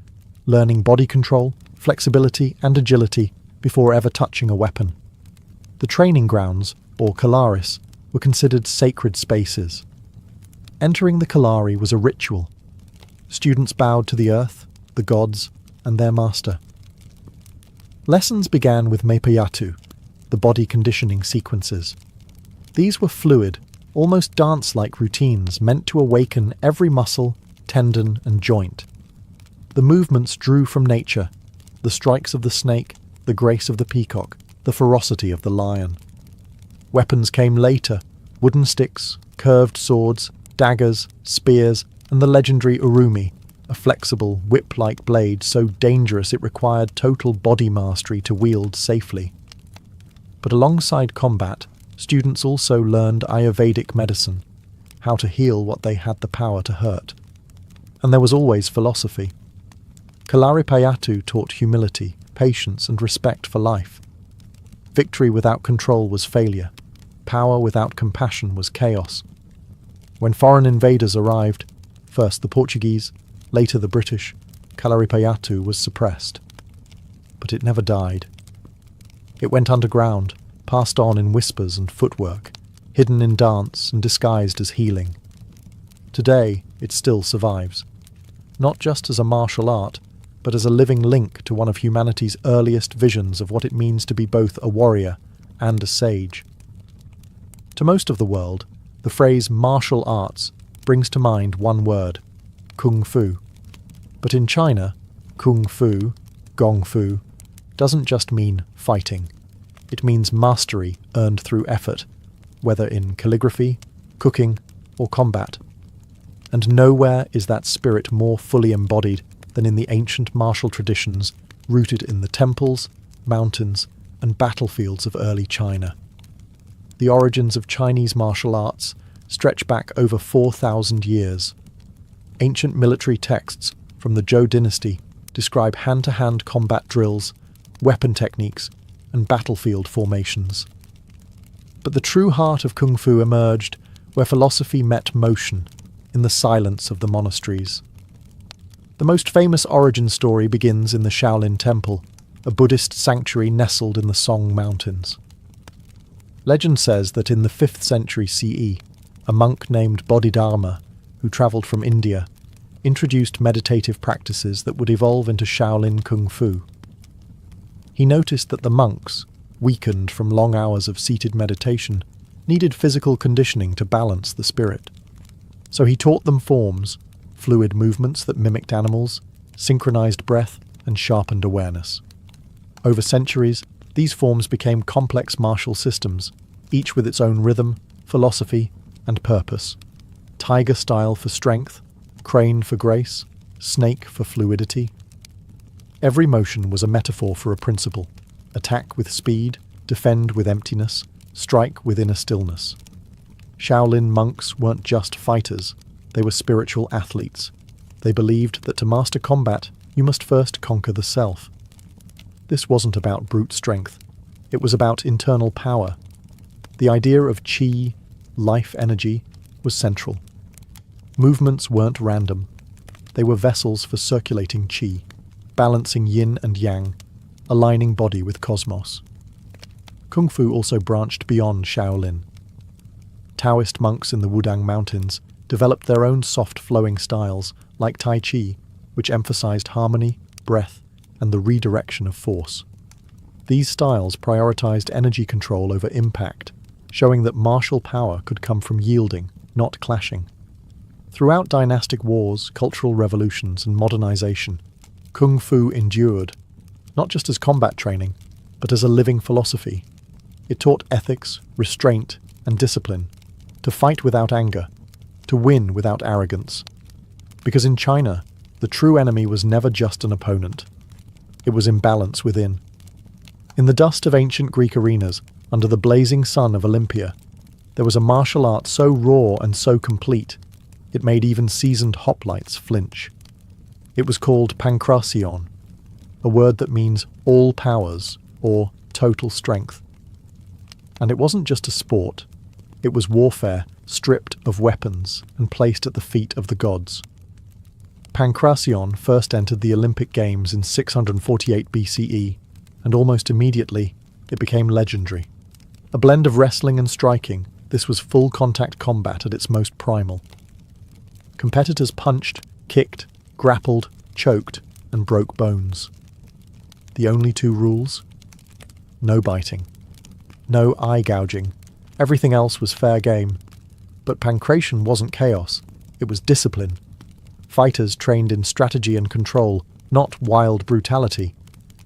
learning body control, flexibility, and agility before ever touching a weapon. The training grounds, or Kalaris, were considered sacred spaces. Entering the Kalari was a ritual. Students bowed to the earth, the gods, and their master. Lessons began with Mepayatu, the body conditioning sequences. These were fluid, almost dance-like routines meant to awaken every muscle, tendon, and joint. The movements drew from nature, the strikes of the snake, the grace of the peacock, the ferocity of the lion. Weapons came later: wooden sticks, curved swords, daggers, spears, and the legendary urumi, a flexible, whip-like blade so dangerous it required total body mastery to wield safely. But alongside combat, students also learned Ayurvedic medicine, how to heal what they had the power to hurt. And there was always philosophy. Kalaripayattu taught humility, patience, and respect for life. Victory without control was failure. Power without compassion was chaos. When foreign invaders arrived, first the Portuguese, later the British, Kalaripayattu was suppressed. But it never died. It went underground, passed on in whispers and footwork, hidden in dance and disguised as healing. Today, it still survives, not just as a martial art, but as a living link to one of humanity's earliest visions of what it means to be both a warrior and a sage. To most of the world, the phrase martial arts brings to mind one word: kung fu. But in China, kung fu, gong fu, doesn't just mean fighting. It means mastery earned through effort, whether in calligraphy, cooking, or combat. And nowhere is that spirit more fully embodied than in the ancient martial traditions rooted in the temples, mountains, and battlefields of early China. The origins of Chinese martial arts stretch back over 4,000 years. Ancient military texts from the Zhou dynasty describe hand-to-hand combat drills, weapon techniques, and battlefield formations. But the true heart of Kung Fu emerged where philosophy met motion, in the silence of the monasteries. The most famous origin story begins in the Shaolin Temple, a Buddhist sanctuary nestled in the Song Mountains. Legend says that in the 5th century CE, a monk named Bodhidharma, who travelled from India, introduced meditative practices that would evolve into Shaolin Kung Fu. He noticed that the monks, weakened from long hours of seated meditation, needed physical conditioning to balance the spirit. So he taught them forms, fluid movements that mimicked animals, synchronized breath, and sharpened awareness. Over centuries, these forms became complex martial systems, each with its own rhythm, philosophy, and purpose. Tiger style for strength, crane for grace, snake for fluidity. Every motion was a metaphor for a principle: attack with speed, defend with emptiness, strike with inner stillness. Shaolin monks weren't just fighters, they were spiritual athletes. They believed that to master combat, you must first conquer the self. This wasn't about brute strength, it was about internal power. The idea of qi, life energy, was central. Movements weren't random. They were vessels for circulating qi, balancing yin and yang, aligning body with cosmos. Kung Fu also branched beyond Shaolin. Taoist monks in the Wudang Mountains developed their own soft flowing styles, like Tai Chi, which emphasized harmony, breath, and the redirection of force. These styles prioritized energy control over impact, showing that martial power could come from yielding, not clashing. Throughout dynastic wars, cultural revolutions, and modernization, Kung Fu endured, not just as combat training, but as a living philosophy. It taught ethics, restraint, and discipline, to fight without anger, to win without arrogance. Because in China, the true enemy was never just an opponent. It was imbalance within. In the dust of ancient Greek arenas, under the blazing sun of Olympia, there was a martial art so raw and so complete, it made even seasoned hoplites flinch. It was called pankration, a word that means all powers, or total strength. And it wasn't just a sport, it was warfare stripped of weapons and placed at the feet of the gods. Pankration first entered the Olympic Games in 648 BCE, and almost immediately it became legendary. A blend of wrestling and striking, this was full-contact combat at its most primal. Competitors punched, kicked, grappled, choked, and broke bones. The only two rules? No biting. No eye gouging. Everything else was fair game. But pancration wasn't chaos. It was discipline. Fighters trained in strategy and control, not wild brutality.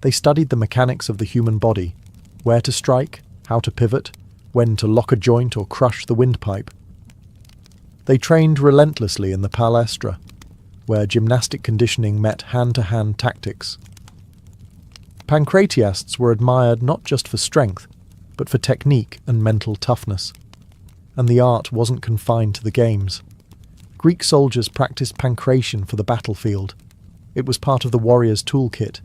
They studied the mechanics of the human body, where to strike, how to pivot, when to lock a joint or crush the windpipe. They trained relentlessly in the palestra, where gymnastic conditioning met hand-to-hand tactics. Pancratiasts were admired not just for strength, but for technique and mental toughness. And the art wasn't confined to the games. Greek soldiers practiced pancration for the battlefield. It was part of the warrior's toolkit.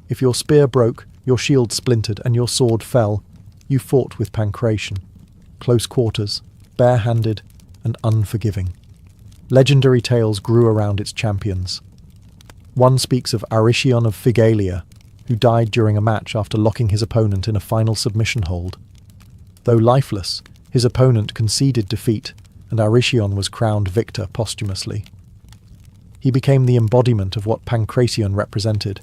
If your spear broke, your shield splintered, and your sword fell, you fought with pancration. Close quarters, bare-handed, and unforgiving. Legendary tales grew around its champions. One speaks of Aristion of Phigalia, who died during a match after locking his opponent in a final submission hold. Though lifeless, his opponent conceded defeat, and Aristion was crowned victor posthumously. He became the embodiment of what pancration represented,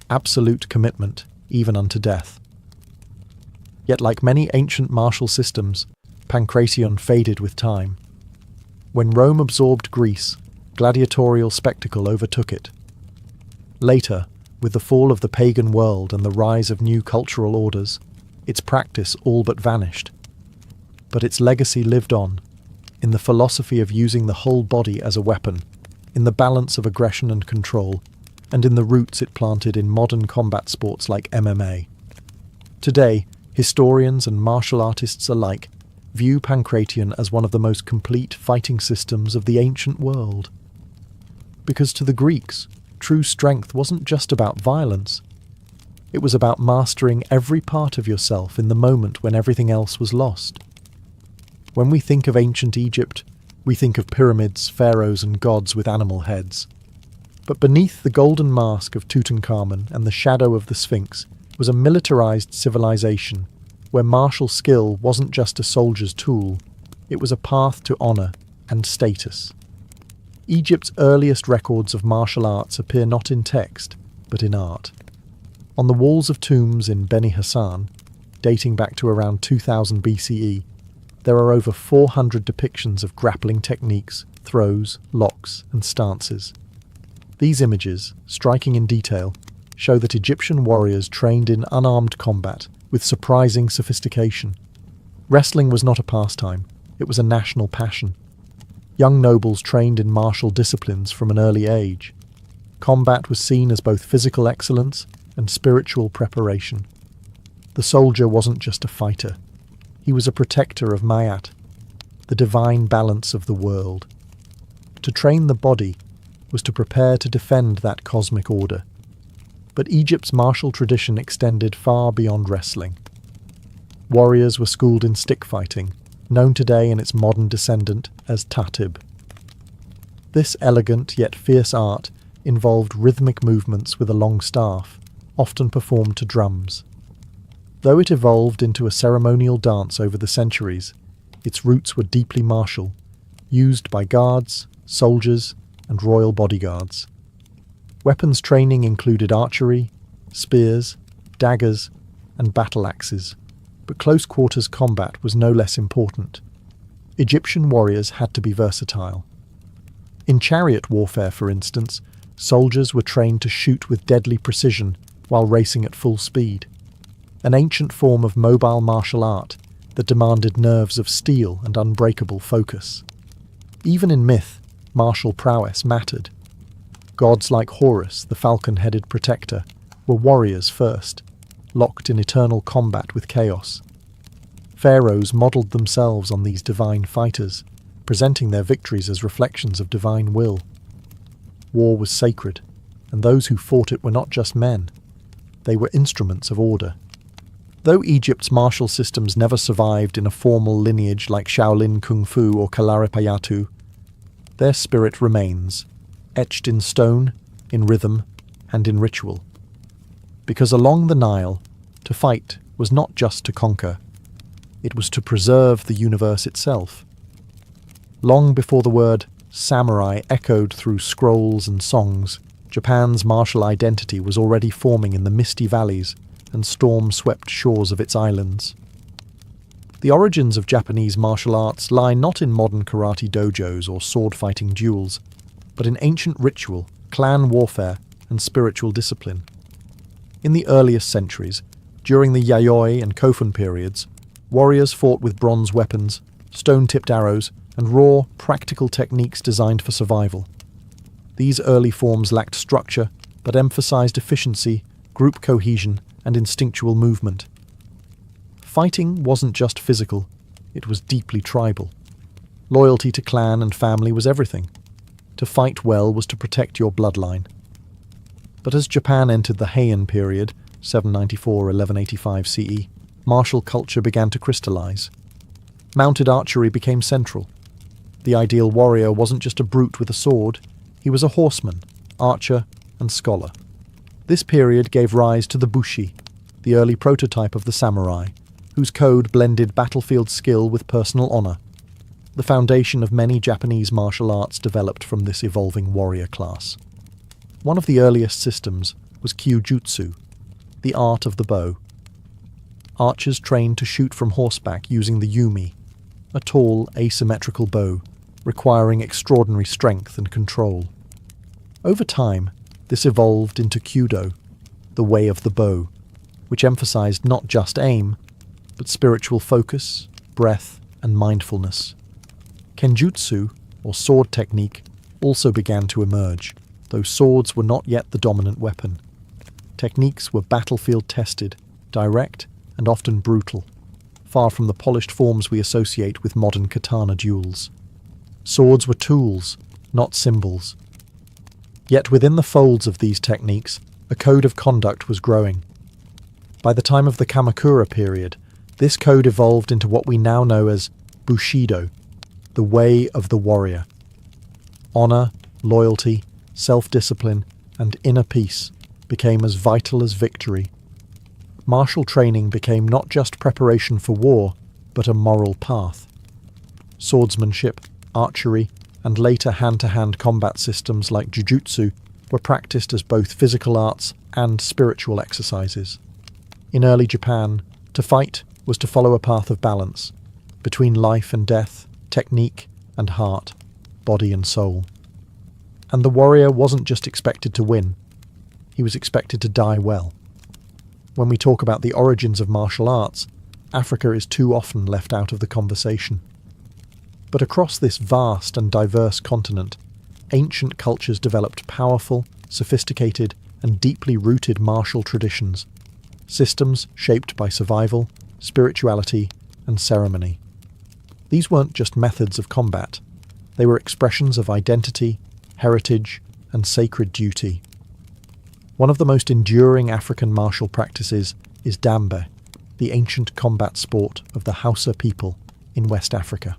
absolute commitment, even unto death. Yet like many ancient martial systems, pancration faded with time. When Rome absorbed Greece, gladiatorial spectacle overtook it. Later, with the fall of the pagan world and the rise of new cultural orders, its practice all but vanished. But its legacy lived on, in the philosophy of using the whole body as a weapon, in the balance of aggression and control, and in the roots it planted in modern combat sports like MMA. Today, historians and martial artists alike view pancration as one of the most complete fighting systems of the ancient world. Because to the Greeks, true strength wasn't just about violence. It was about mastering every part of yourself in the moment when everything else was lost. When we think of ancient Egypt, we think of pyramids, pharaohs, and gods with animal heads. But beneath the golden mask of Tutankhamun and the shadow of the Sphinx was a militarized civilization where martial skill wasn't just a soldier's tool, it was a path to honor and status. Egypt's earliest records of martial arts appear not in text, but in art. On the walls of tombs in Beni Hassan, dating back to around 2000 BCE, there are over 400 depictions of grappling techniques, throws, locks, and stances. These images, striking in detail, show that Egyptian warriors trained in unarmed combat with surprising sophistication. Wrestling was not a pastime, it was a national passion. Young nobles trained in martial disciplines from an early age. Combat was seen as both physical excellence and spiritual preparation. The soldier wasn't just a fighter. He was a protector of Mayat, the divine balance of the world. To train the body was to prepare to defend that cosmic order. But Egypt's martial tradition extended far beyond wrestling. Warriors were schooled in stick fighting, known today in its modern descendant as toBe. This elegant yet fierce art involved rhythmic movements with a long staff, often performed to drums. Though it evolved into a ceremonial dance over the centuries, its roots were deeply martial, used by guards, soldiers, and royal bodyguards. Weapons training included archery, spears, daggers, and battle axes, but close-quarters combat was no less important. Egyptian warriors had to be versatile. In chariot warfare, for instance, soldiers were trained to shoot with deadly precision while racing at full speed, an ancient form of mobile martial art that demanded nerves of steel and unbreakable focus. Even in myth, martial prowess mattered. Gods like Horus, the falcon-headed protector, were warriors first, locked in eternal combat with chaos. Pharaohs modelled themselves on these divine fighters, presenting their victories as reflections of divine will. War was sacred, and those who fought it were not just men. They were instruments of order. Though Egypt's martial systems never survived in a formal lineage like Shaolin Kung Fu or Kalaripayattu, their spirit remains, etched in stone, in rhythm, and in ritual. Because along the Nile, to fight was not just to conquer, it was to preserve the universe itself. Long before the word samurai echoed through scrolls and songs, Japan's martial identity was already forming in the misty valleys and storm-swept shores of its islands. The origins of Japanese martial arts lie not in modern karate dojos or sword-fighting duels, but in ancient ritual, clan warfare, and spiritual discipline. In the earliest centuries, during the Yayoi and Kofun periods, warriors fought with bronze weapons, stone-tipped arrows, and raw, practical techniques designed for survival. These early forms lacked structure, but emphasized efficiency, group cohesion, and instinctual movement. Fighting wasn't just physical, it was deeply tribal. Loyalty to clan and family was everything. To fight well was to protect your bloodline. But as Japan entered the Heian period, 794–1185 CE, martial culture began to crystallize. Mounted archery became central. The ideal warrior wasn't just a brute with a sword, he was a horseman, archer, and scholar. This period gave rise to the bushi, the early prototype of the samurai, whose code blended battlefield skill with personal honor. The foundation of many Japanese martial arts developed from this evolving warrior class. One of the earliest systems was kyujutsu, the art of the bow. Archers trained to shoot from horseback using the yumi, a tall, asymmetrical bow, requiring extraordinary strength and control. Over time, this evolved into kyudo, the way of the bow, which emphasized not just aim, but spiritual focus, breath, and mindfulness. Kenjutsu, or sword technique, also began to emerge, though swords were not yet the dominant weapon. Techniques were battlefield-tested, direct, and often brutal, far from the polished forms we associate with modern katana duels. Swords were tools, not symbols. Yet within the folds of these techniques, a code of conduct was growing. By the time of the Kamakura period, this code evolved into what we now know as Bushido, the way of the warrior. Honor, loyalty, self-discipline, and inner peace became as vital as victory. Martial training became not just preparation for war, but a moral path. Swordsmanship, archery, and later hand-to-hand combat systems like jujutsu were practiced as both physical arts and spiritual exercises. In early Japan, to fight was to follow a path of balance between life and death, technique and heart, body and soul. And the warrior wasn't just expected to win, he was expected to die well. When we talk about the origins of martial arts, Africa is too often left out of the conversation. But across this vast and diverse continent, ancient cultures developed powerful, sophisticated, and deeply rooted martial traditions, systems shaped by survival, spirituality, and ceremony. These weren't just methods of combat, they were expressions of identity, heritage, and sacred duty. One of the most enduring African martial practices is dambe, the ancient combat sport of the Hausa people in West Africa.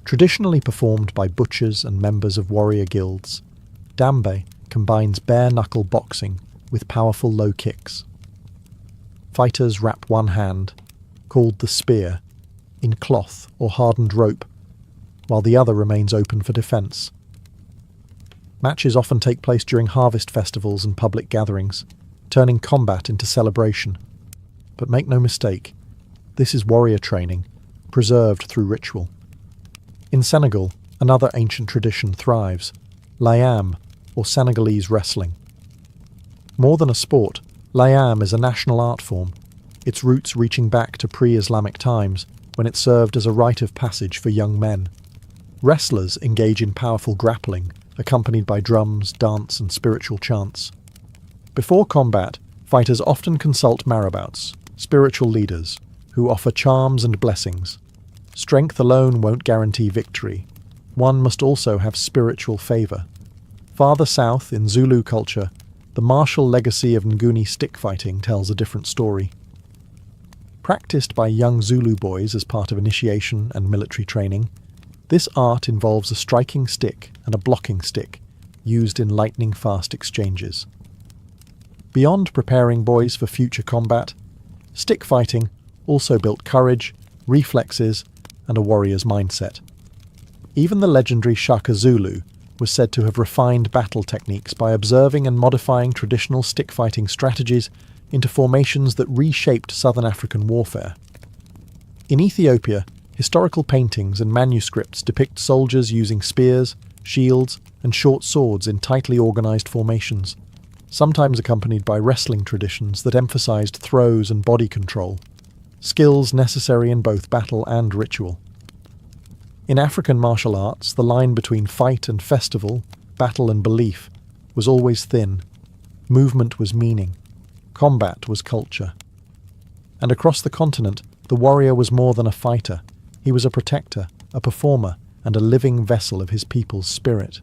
Traditionally performed by butchers and members of warrior guilds, dambe combines bare-knuckle boxing with powerful low kicks. Fighters wrap one hand, called the spear, in cloth or hardened rope, while the other remains open for defense. Matches often take place during harvest festivals and public gatherings, turning combat into celebration. But make no mistake, this is warrior training, preserved through ritual. In Senegal, another ancient tradition thrives, layam, or Senegalese wrestling. More than a sport, layam is a national art form, its roots reaching back to pre-Islamic times, when it served as a rite of passage for young men. Wrestlers engage in powerful grappling, accompanied by drums, dance, and spiritual chants. Before combat, fighters often consult marabouts, spiritual leaders, who offer charms and blessings. Strength alone won't guarantee victory. One must also have spiritual favour. Farther south, in Zulu culture, the martial legacy of Nguni stick fighting tells a different story. Practiced by young Zulu boys as part of initiation and military training, this art involves a striking stick and a blocking stick, used in lightning-fast exchanges. Beyond preparing boys for future combat, stick fighting also built courage, reflexes, and a warrior's mindset. Even the legendary Shaka Zulu, was said to have refined battle techniques by observing and modifying traditional stick-fighting strategies into formations that reshaped southern African warfare. In Ethiopia, historical paintings and manuscripts depict soldiers using spears, shields, and short swords in tightly organized formations, sometimes accompanied by wrestling traditions that emphasized throws and body control, skills necessary in both battle and ritual. In African martial arts, the line between fight and festival, battle and belief, was always thin. Movement was meaning. Combat was culture. And across the continent, the warrior was more than a fighter. He was a protector, a performer, and a living vessel of his people's spirit.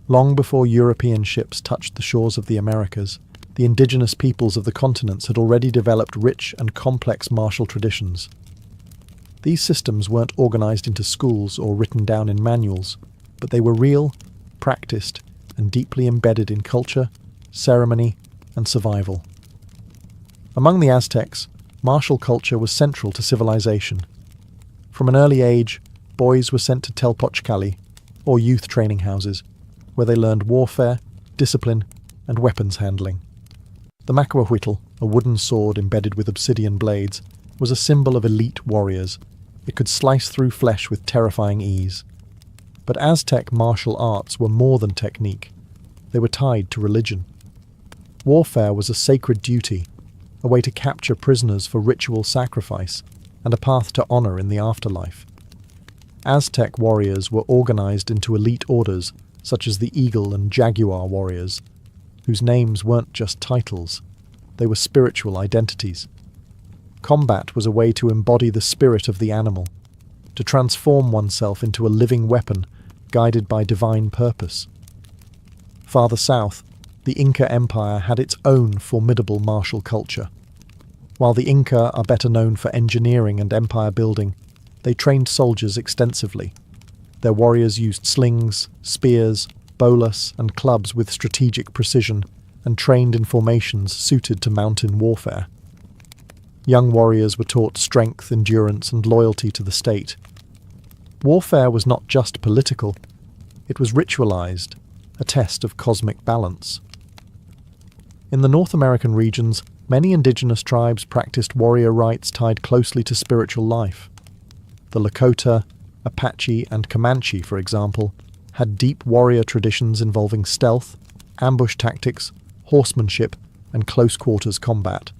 Long before European ships touched the shores of the Americas, the indigenous peoples of the continents had already developed rich and complex martial traditions. These systems weren't organized into schools or written down in manuals, but they were real, practiced, and deeply embedded in culture, ceremony, and survival. Among the Aztecs, martial culture was central to civilization. From an early age, boys were sent to Telpochcali, or youth training houses, where they learned warfare, discipline, and weapons handling. The macahuitl, a wooden sword embedded with obsidian blades, was a symbol of elite warriors. It could slice through flesh with terrifying ease. But Aztec martial arts were more than technique. They were tied to religion. Warfare was a sacred duty, a way to capture prisoners for ritual sacrifice, and a path to honor in the afterlife. Aztec warriors were organized into elite orders, such as the Eagle and Jaguar warriors, whose names weren't just titles, they were spiritual identities. Combat was a way to embody the spirit of the animal, to transform oneself into a living weapon guided by divine purpose. Farther south, the Inca Empire had its own formidable martial culture. While the Inca are better known for engineering and empire building, they trained soldiers extensively. Their warriors used slings, spears, bolas, and clubs with strategic precision, and trained in formations suited to mountain warfare. Young warriors were taught strength, endurance, and loyalty to the state. Warfare was not just political, it was ritualized, a test of cosmic balance. In the North American regions, many indigenous tribes practiced warrior rites tied closely to spiritual life. The Lakota, Apache, and Comanche, for example, had deep warrior traditions involving stealth, ambush tactics, horsemanship, and close-quarters combat.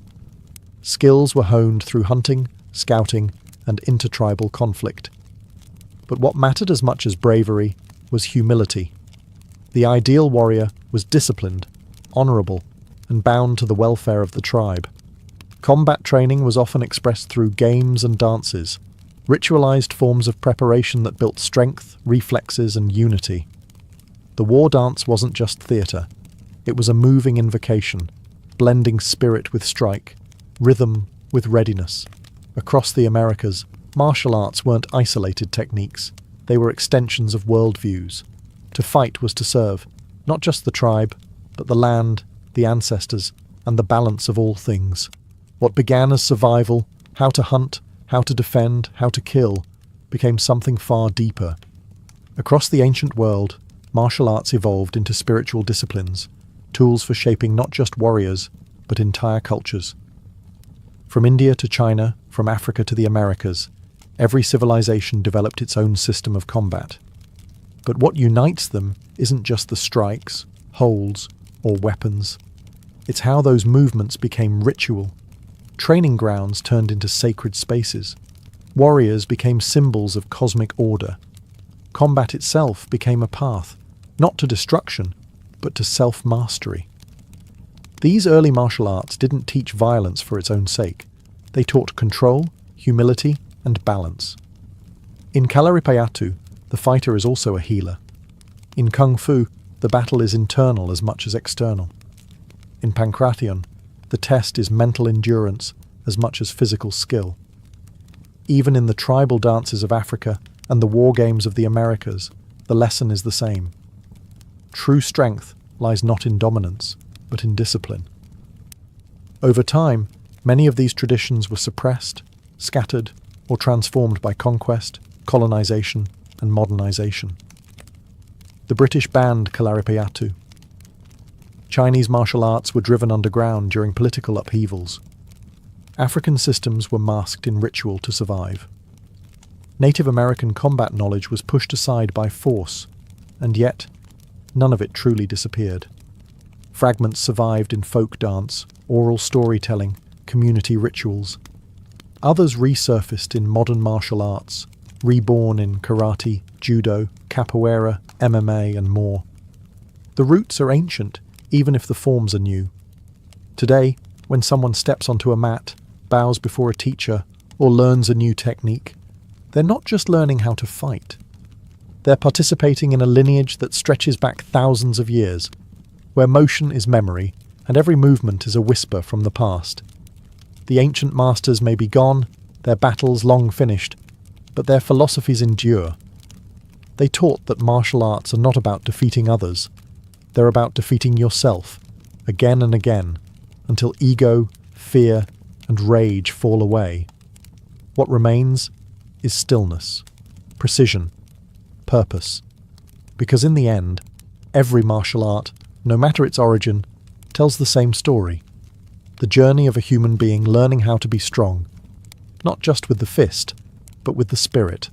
Skills were honed through hunting, scouting, and intertribal conflict. But what mattered as much as bravery was humility. The ideal warrior was disciplined, honorable, and bound to the welfare of the tribe. Combat training was often expressed through games and dances, ritualized forms of preparation that built strength, reflexes, and unity. The war dance wasn't just theatre. It was a moving invocation, blending spirit with strike, rhythm with readiness. Across the Americas, martial arts weren't isolated techniques. They were extensions of worldviews. To fight was to serve, not just the tribe, but the land, the ancestors, and the balance of all things. What began as survival, how to hunt, how to defend, how to kill, became something far deeper. Across the ancient world, martial arts evolved into spiritual disciplines, tools for shaping not just warriors, but entire cultures. From India to China, from Africa to the Americas, every civilization developed its own system of combat. But what unites them isn't just the strikes, holds, or weapons. It's how those movements became ritual. Training grounds turned into sacred spaces. Warriors became symbols of cosmic order. Combat itself became a path, not to destruction, but to self-mastery. These early martial arts didn't teach violence for its own sake. They taught control, humility, and balance. In Kalaripayattu, the fighter is also a healer. In Kung Fu, the battle is internal as much as external. In Pankration, the test is mental endurance as much as physical skill. Even in the tribal dances of Africa and the war games of the Americas, the lesson is the same. True strength lies not in dominance, but in discipline. Over time, many of these traditions were suppressed, scattered, or transformed by conquest, colonization, and modernization. The British banned Kalaripayattu. Chinese martial arts were driven underground during political upheavals. African systems were masked in ritual to survive. Native American combat knowledge was pushed aside by force, and yet none of it truly disappeared. Fragments survived in folk dance, oral storytelling, community rituals. Others resurfaced in modern martial arts, reborn in karate, judo, capoeira, MMA, and more. The roots are ancient, even if the forms are new. Today, when someone steps onto a mat, bows before a teacher, or learns a new technique, they're not just learning how to fight. They're participating in a lineage that stretches back thousands of years, where motion is memory and every movement is a whisper from the past. The ancient masters may be gone, their battles long finished, but their philosophies endure. They taught that martial arts are not about defeating others. They're about defeating yourself, again and again, until ego, fear, and rage fall away. What remains is stillness, precision, purpose. Because in the end, every martial art, no matter its origin, tells the same story. The journey of a human being learning how to be strong, not just with the fist, but with the spirit.